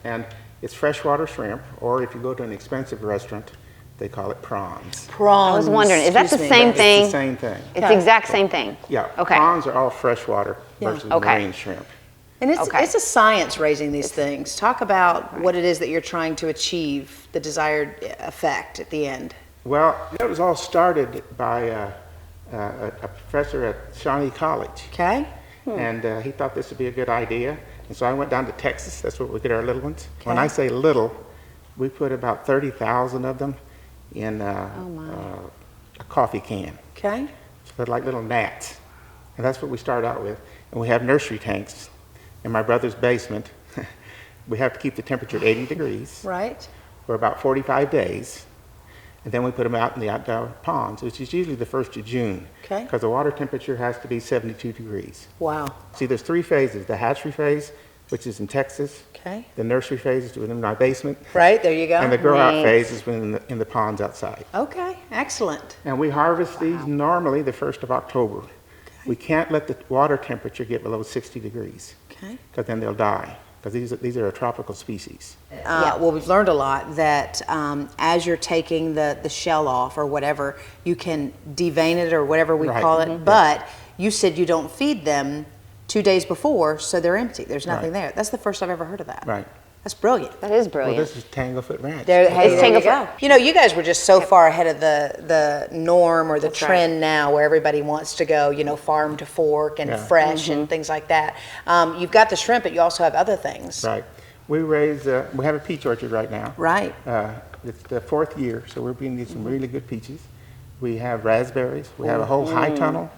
And it's freshwater shrimp, or if you go to an expensive restaurant, they call it prawns. Prawns. I was wondering, is that the same thing? It's the same thing. It's the exact same thing? Yeah. Okay. Prawns are all freshwater Yeah. versus Okay. marine shrimp. And it's a science raising these things. Talk about what it is that you're trying to achieve, the desired effect at the end. Well, it was all started by a professor at Shawnee College. Okay. And he thought this would be a good idea. And so I went down to Texas. That's where we get our little ones. When I say little, we put about 30,000 of them in a coffee can. Okay. So they're like little gnats. And that's what we start out with. And we have nursery tanks in my brother's basement. We have to keep the temperature at 80 degrees Right. for about 45 days. And then we put them out in the outdoor ponds, which is usually the 1st of June. Okay. Because the water temperature has to be 72 degrees. Wow. See, there's 3 phases. The hatchery phase, which is in Texas. Okay. The nursery phase is within my basement. Right, there you go. And the grow-out Neat. phase is in the ponds outside. Okay, excellent. And we harvest these normally the 1st of October. We can't let the water temperature get below 60 degrees. Okay. Because then they'll die. Because these are a tropical species. Well, we've learned a lot that as you're taking the shell off or whatever, you can devein it or whatever we Right. call it. Mhm. But you said you don't feed them 2 days before, so they're empty. There's nothing Right. there. That's the first I've ever heard of that. Right. That's brilliant. That is Well, brilliant. this is Tanglefoot Ranch. There you Tanglefoot. go. You know, you guys were just so far ahead of the norm or the That's right. trend now where everybody wants to go, farm to fork and Yeah. fresh and things like that. You've got the shrimp, but you also have other things. Right. We raise, we have a peach orchard right now. Right. It's the 4th year, so we're beginning to get some really good peaches. We have raspberries. We have a whole high tunnel.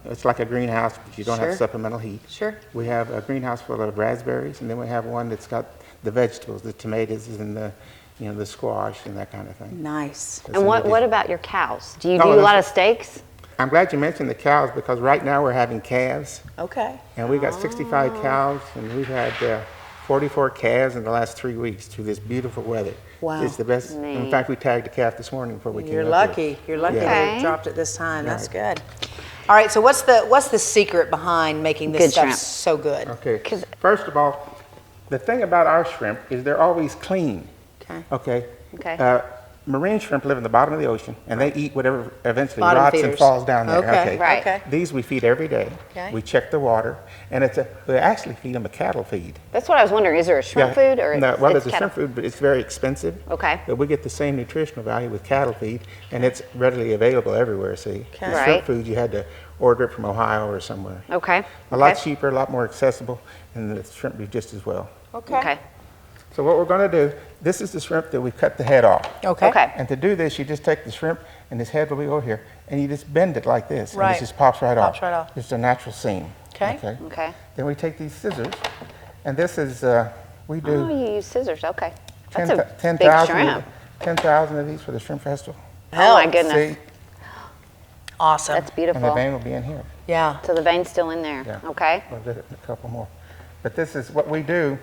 It's like a greenhouse, but you don't have supplemental heat. Sure. We have a greenhouse full of raspberries, and then we have one that's got the vegetables, the tomatoes and the, you know, the squash and that kind of thing. Nice. And what about your cows? Do you do a lot of steaks? I'm glad you mentioned the cows because right now we're having calves. Okay. And we've got 65 cows, and we've had 44 calves in the last 3 weeks through this beautiful weather. Wow. It's the best. Neat. In fact, we tagged a calf this morning before we came You're up lucky. here. You're lucky Yeah. they dropped it this time. That's Right. good. All right, so what's the secret behind making this Good stuff shrimp. so good? Okay. First of all, the thing about our shrimp is they're always clean. Okay. Okay. Okay. Marine shrimp live in the bottom of the ocean, and they eat whatever eventually Bottom rots and feeders. falls down there. Okay, right. Okay. These we feed every day. Okay. We check the water, and we actually feed them a cattle feed. That's what I was wondering. Is there a shrimp food or no? Well, it's there's a shrimp food, but it's very expensive. Okay. But we get the same nutritional value with cattle feed, and it's readily available everywhere. See, Okay. The Right. shrimp food you had to order it from Ohio or somewhere. Okay. A lot cheaper, a lot more accessible, and the shrimp beef just as well. Okay. So what we're going to do, this is the shrimp that we cut the head off. Okay. Okay. And to do this, you just take the shrimp, and his head will be over here, and you just bend it like this, Right. and it just pops right off. Pops right off. It's a natural seam. Okay. Okay. Then we take these scissors, and this is, we do Oh, you use scissors. Okay. That's 10 a big 10,000 shrimp. 10,000 of these for the shrimp festival. Oh my goodness. See? Awesome. That's And beautiful. the vein will be in here. Yeah. So the vein's still in there. Yeah. Okay. We'll get a couple more. But this is what we do.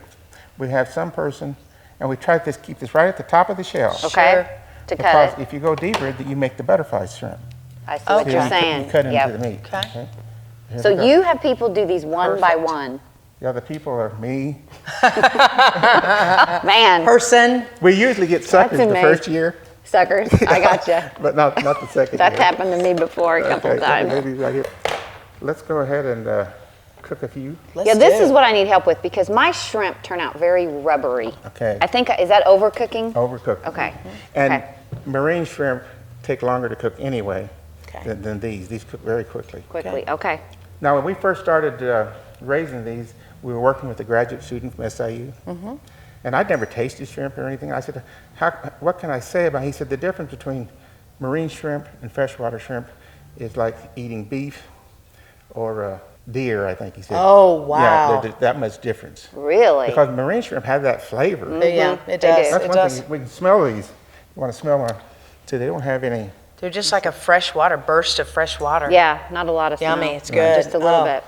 We have some person, and we try to keep this right at the top of the shell. Okay. To cut Because if you go deeper, you make the butterfly shrimp. I see what See, you're you saying. cut into Yep. the meat. Okay. Here So we go. you have people do these one by one. The other people are me. Man. Person. We usually get suckers That's the amazing. first year. Suckers. I gotcha. But not the second That's year. happened to me before a couple Okay, times. maybe right here. Let's go ahead and cook a few. Yeah, this is what I need help with because my shrimp turn out very rubbery. Okay. I think, is that overcooking? Overcooked. Okay. And Okay. marine shrimp take longer to cook anyway than these. These cook very quickly. Quickly, okay. Now, when we first started raising these, we were working with a graduate student from SIU. Mm-hmm. And I'd never tasted shrimp or anything. I said, what can I say about it? He said, the difference between marine shrimp and freshwater shrimp is like eating beef or deer, I think he said. Oh, wow. Yeah, there's that much difference. Really? Because marine shrimp have that flavor. Yeah, it does. That's It one does. thing. We can smell these. You want to smell one. So they don't have any. They're just like a fresh water, burst of fresh water. Yeah, not a lot of smell. Yummy, it's good. Just a little Oh. bit.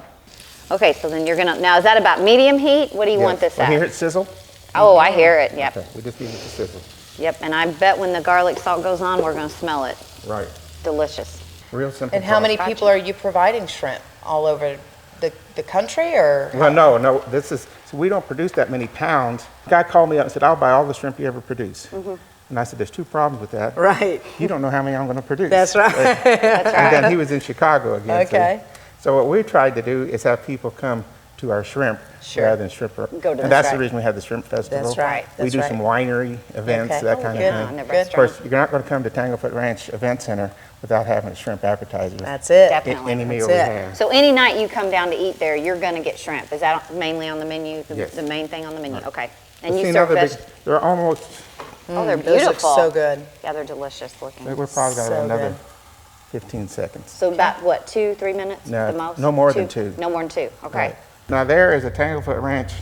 Okay, so then you're gonna, now is that about medium heat? What do you Yeah. want this Well, at? hear it sizzle? Oh, I hear it, yep. Okay, we just leave it to sizzle. Yep, and I bet when the garlic salt goes on, we're gonna smell it. Right. Delicious. Real simple. And how many process. people are you providing shrimp? All over the country or? Well, no. This is, so we don't produce that many pounds. A guy called me up and said, I'll buy all the shrimp you ever produce. And I said, there's two problems with that. Right. You don't know how many I'm going to produce. That's right. That's And right. then he was in Chicago again. Okay. So what we tried to do is have people come to our shrimp rather than shrimp. Go to and the that's right. the reason we have the shrimp festival. That's right. We That's do right. some winery events, Okay. that Oh, kind good. of thing. Good. Of course, you're not going to come to Tanglefoot Ranch Event Center without having a shrimp appetizer. That's it. Definitely. Any meal That's we it. have. So any night you come down to eat there, you're gonna get shrimp. Is that mainly on the menu, Yes. the main thing on the menu? Right. Okay. And Let's you see serve another fish? they're almost, Oh, they're Those look beautiful. so good. Yeah, they're delicious looking. we're probably got So another good. 15 seconds. So about what, 2-3 minutes No, the most? no more than 2. No more than 2, okay. Right. Now there is a Tanglefoot Ranch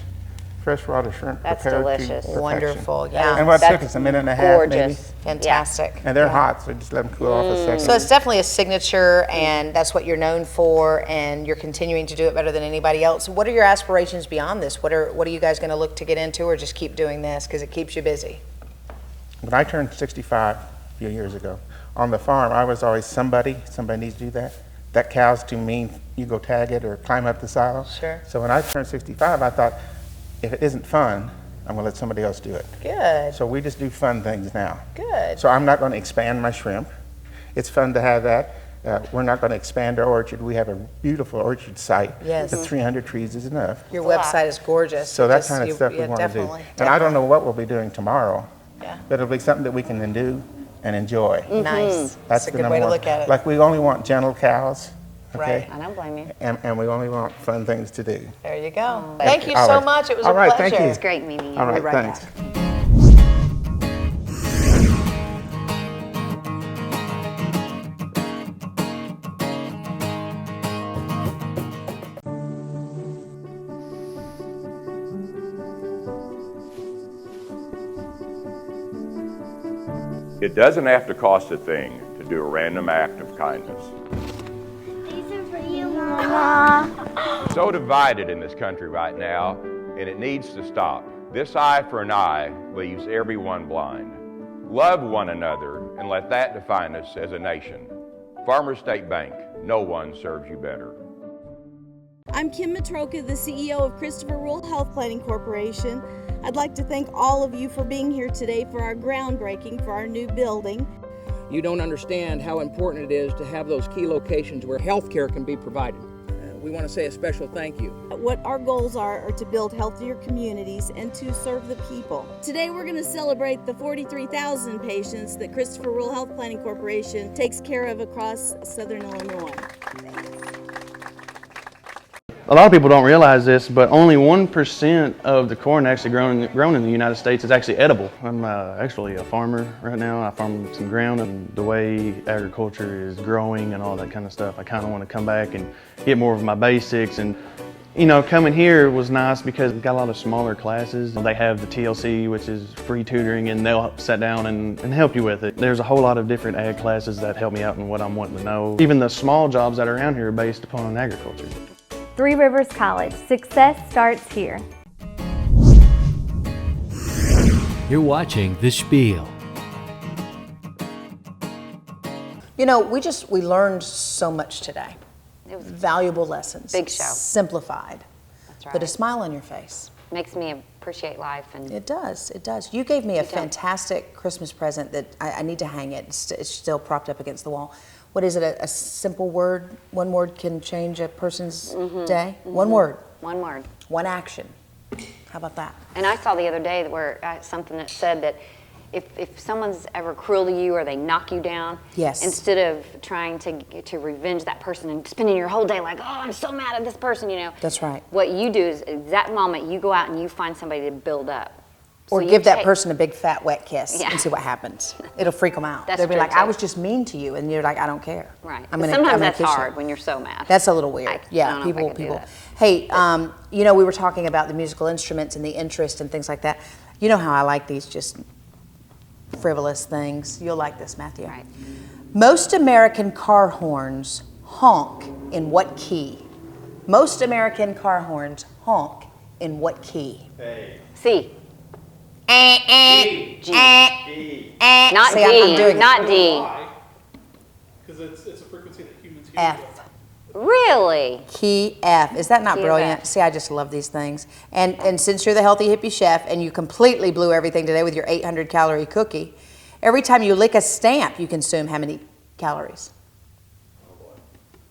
freshwater shrimp That's prepared delicious. to perfection. Wonderful, yeah. And what That's took us a minute and a half maybe. gorgeous. Fantastic. And they're hot, so just let them cool off a second. So it's definitely a signature, and that's what you're known for, and you're continuing to do it better than anybody else. What are your aspirations beyond this? What are you guys going to look to get into, or just keep doing this because it keeps you busy? When I turned 65 a few years ago, on the farm, I was always somebody needs to do that. That cow's too mean, you go tag it or climb up the silo. Sure. So when I turned 65, I thought, if it isn't fun, I'm going to let somebody else do it. Good. So we just do fun things now. Good. So I'm not going to expand my shrimp. It's fun to have that. We're not going to expand our orchard. We have a beautiful orchard site. Yes. The 300 trees is enough. Your website is gorgeous. So It that just- kind of you- stuff we yeah, want to do. definitely, And I don't know what we'll be doing tomorrow, Yeah. but it'll be something that we can do and enjoy. Nice. That's a the good number way to one. look at it. Like we only want gentle cows. Okay? Right. I don't blame you. And we only want fun things to do. There you go. Oh. Thank you All so right. much. It was All a right, pleasure. thank you. It's great meeting you. All right, We'll be right thanks. back. It doesn't have to cost a thing to do a random act of kindness. These are for you, Mama. So divided in this country right now, and it needs to stop. This eye for an eye leaves everyone blind. Love one another and let that define us as a nation. Farmers State Bank, no one serves you better. I'm Kim Matroka, the CEO of Christopher Rural Health Planning Corporation. I'd like to thank all of you for being here today for our groundbreaking for our new building. You don't understand how important it is to have those key locations where health care can be provided. We want to say a special thank you. What our goals are to build healthier communities and to serve the people. Today we're going to celebrate the 43,000 patients that Christopher Rural Health Planning Corporation takes care of across Southern Illinois. A lot of people don't realize this, but only 1% of the corn actually grown in the United States is actually edible. I'm actually a farmer right now. I farm some ground, and the way agriculture is growing and all that kind of stuff, I kind of want to come back and get more of my basics. And you know, coming here was nice because we've got a lot of smaller classes. They have the TLC, which is free tutoring, and they'll sit down and help you with it. There's a whole lot of different ag classes that help me out in what I'm wanting to know. Even the small jobs that are around here are based upon agriculture. Three Rivers College. Success starts here. You're watching The Spiel. You know, we learned so much today. It was valuable lessons. Big show. Simplified. That's right. But a smile on your face. Makes me appreciate life. And It does, it does. You gave me a fantastic Christmas present that I need to hang it. It's still propped up against the wall. What is it, a simple word? One word can change a person's day? One word. One word. One action. How about that? And I saw the other day where something that said that if someone's ever cruel to you or they knock you down, yes, instead of trying to revenge that person and spending your whole day like, oh, I'm so mad at this person, you know. That's right. What you do is at that moment you go out and you find somebody to build up. Or So give that take- person a big fat wet kiss Yeah. and see what happens. It'll freak them out. That's They'll be true, like, I too. was just mean to you, and you're like, I don't care. Right. I'm But gonna- sometimes I'm gonna that's kiss you. hard when you're so mad. That's a little weird. I Yeah, don't know if I could do that. Hey, you know, we were talking about the musical instruments and the interest and things like that. You know how I like these just frivolous things. You'll like this, Matthew. Right. Most American car horns honk in what key? Most American car horns honk in what key? C. G. G. See, Not I'm D. doing it. Not D. Because it's a frequency that humans hear. F. Really? Key F. Is that not Key of brilliant? F. See, I just love these things. And since you're the healthy hippie chef and you completely blew everything today with your 800 calorie cookie, every time you lick a stamp, you consume how many calories?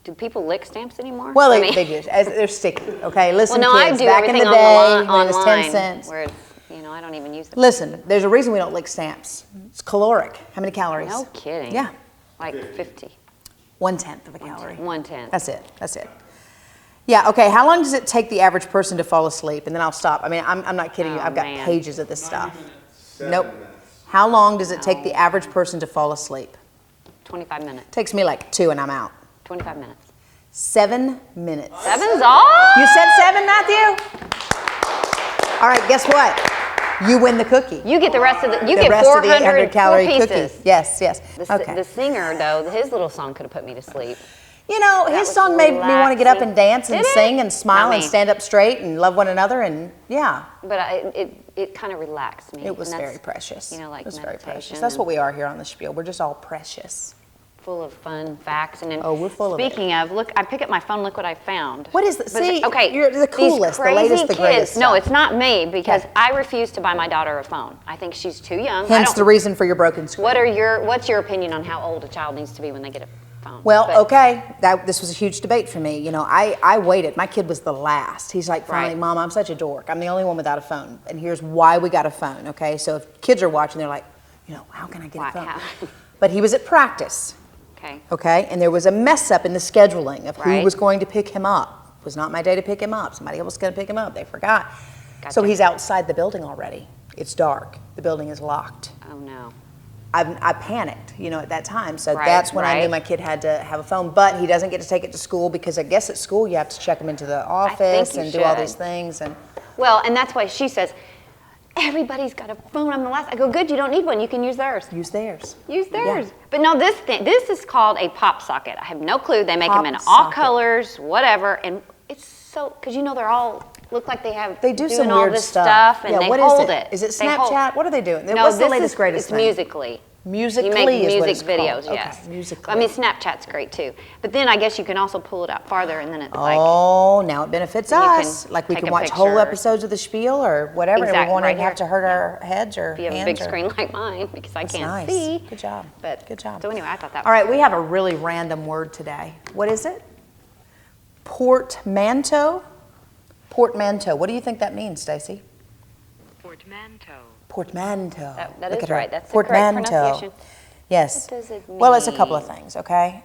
Do people lick stamps anymore? Well, I they, mean- they do. They're sticky. Okay, listen, well, no, kids. I do Back in everything the day, on when it was 10 online, cents. where it's, you know, I don't even use them. Listen, there's a reason we don't lick stamps. It's caloric. How many calories? No kidding. Yeah. Like 50. 1/10 of a calorie. 1/10. That's it. That's it. Yeah, okay, how long does it take the average person to fall asleep? And then I'll stop. I mean, I'm not kidding you. Oh, I've got man. pages of this stuff. Nope. How long does it take the average person to fall asleep? 25 minutes. Takes me like 2 and I'm out. 25 minutes. 7 minutes. 7's all? You said 7, Matthew? All right, guess what? You win the cookie. You get the rest of the, you The get rest of the 400 800 calorie pieces. cookie. Yes, yes. The, the singer, though, his little song could have put me to sleep. You know, That his was song made me want to get up and dance and Did it? sing and smile Not and me. stand up straight and love one another and yeah. But it kind of relaxed me. It was and that's, very precious. You know, like it was very meditation. precious. That's what we are here on the Spiel. We're just all precious. Full of fun facts. And then, oh, we're full of it. Speaking of, look, I pick up my phone, look what I found. What is it? But See, okay, you're the coolest, the these crazy latest, the greatest kids. No, stuff. it's not me because I refuse to buy my daughter a phone. I think she's too young. I Hence don't- the reason for your broken screen. What's your opinion on how old a child needs to be when they get a phone? Well, But- okay, this was a huge debate for me. You know, I waited. My kid was the last. He's like, finally, Right. Mom, I'm such a dork. I'm the only one without a phone. And here's why we got a phone, okay? So if kids are watching, they're like, you know, how can I get a phone? But he was at practice. Okay, and there was a mess up in the scheduling of who Right. was going to pick him up. It was not my day to pick him up. Somebody else was going to pick him up. They forgot. So Gotcha. he's outside the building already. It's dark. The building is locked. Oh no. I panicked, you know, at that time. So Right, that's when I knew right. my kid had to have a phone. But he doesn't get to take it to school because I guess at school you have to check him into the office you and do all should. these things. And Well, and that's why she says, everybody's got a phone. I'm the last. I go, good, you don't need one. You can use theirs. Use theirs. Use theirs. Yeah. But no, this is called a pop socket. I have no clue. They make Pop them in all socket. colors, whatever. And it's so, because you know they're all, look like they have, they do doing some all weird this stuff. and Yeah, they what hold is it. Is it They hold- Snapchat? What are they doing? No, What's the this latest, is, greatest it's thing? Musically. Musically You make is what music it's videos, called. yes. Okay, Musically. I mean, Snapchat's great too. But then I guess you can also pull it out farther and then it's like, Oh, now it benefits You can us. Like we take can a watch whole picture. episodes of the Spiel or whatever. And Exactly, we won't right even have to here. hurt our heads or if you have a hands big or- screen like mine, because I That's can't nice. see. Good job. But, Good job. So anyway, I thought that was All right, we great. have a really random word today. What is it? Portmanteau? Portmanteau. What do you think that means, Stacy? Portmanteau. That Look is at her. right. That's the correct pronunciation. Yes. What does it Well, it's a couple of mean? things, okay?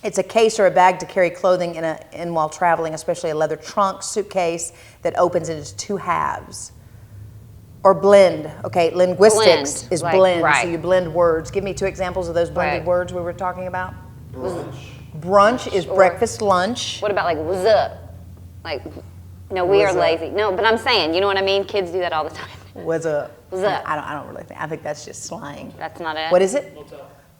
It's a case or a bag to carry clothing in while traveling, especially a leather trunk, suitcase that opens into two halves. Or blend. Okay, linguistics Blend, is like, blend. right. So you blend words. Give me two examples of those blended Right. words we were talking about. Brunch is Or- breakfast, lunch. What about like, what's up? Like, no, we are What's up? lazy. No, but I'm saying, you know what I mean? Kids do that all the time. What's up? What's up? I don't really think. I think that's just slang. That's not it? What is it?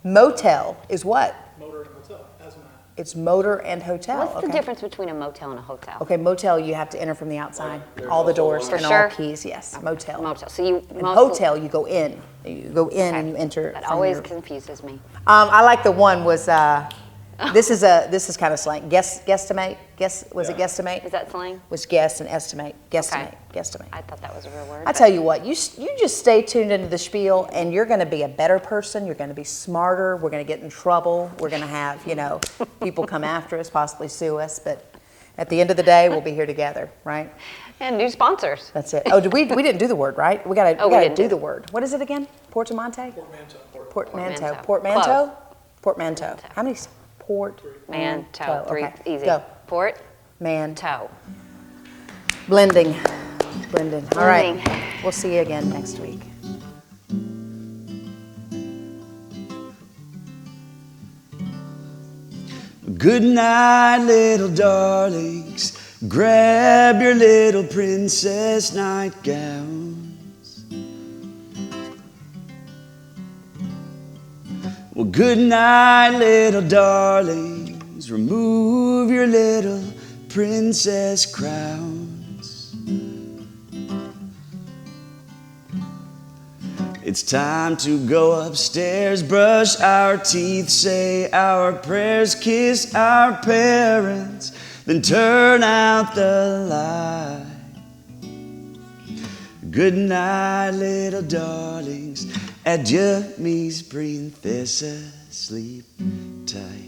Motel is what? Motor and hotel, as an It's motor and hotel. What's the difference between a motel and a hotel? Okay, motel you have to enter from the outside, all the doors For and sure? all keys. Yes, motel. Motel. So you And hotel you go in. You go in and you enter. That from always your- confuses me. I like the one was. This is kind of slang. Guesstimate. Was it guesstimate? Is that slang? Was guess and estimate. Guesstimate. Guesstimate. I thought that was a real word. I tell you what, you just stay tuned into the Spiel, and you're going to be a better person. You're going to be smarter. We're going to get in trouble. We're going to have people come after us, possibly sue us. But at the end of the day, we'll be here together, right? And new sponsors. That's it. Oh, we didn't do the word, right? We got Oh, we to didn't do do the it. word. What is it again? Portmanteau. Portmanteau. Portmanteau. Portmanteau. How many? Man-toe. Three. Okay. Easy. Go. Port. Man. Toe. Blending. All right. Blending. We'll see you again next week. Good night, little darlings. Grab your little princess nightgowns. Well, good night, little darlings. Remove your little princess crowns. It's time to go upstairs, brush our teeth, say our prayers, kiss our parents, then turn out the light. Good night, little darlings. Adieu, mis princesas. Sleep tight.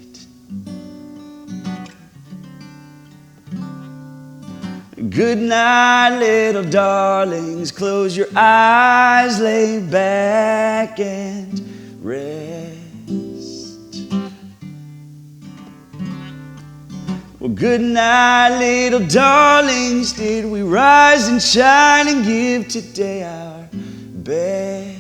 Good night, little darlings. Close your eyes, lay back and rest. Well, good night, little darlings. Did we rise and shine and give today our best?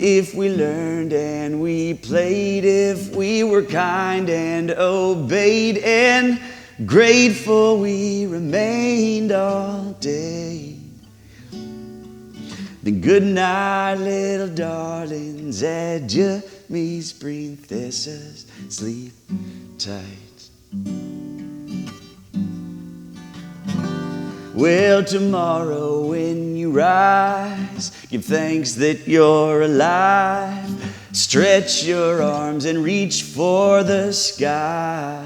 If we learned and we played, if we were kind and obeyed and grateful we remained all day, then good night, little darlings. Adieu, mis princesas. Sleep tight. Well, tomorrow when you rise, give thanks that you're alive. Stretch your arms and reach for the sky.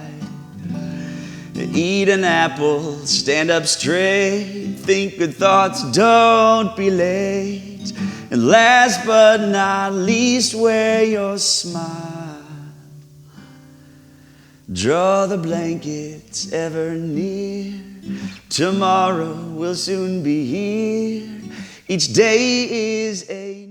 Eat an apple, stand up straight. Think good thoughts, don't be late. And last but not least, wear your smile. Draw the blankets ever near. Tomorrow will soon be here. Each day is a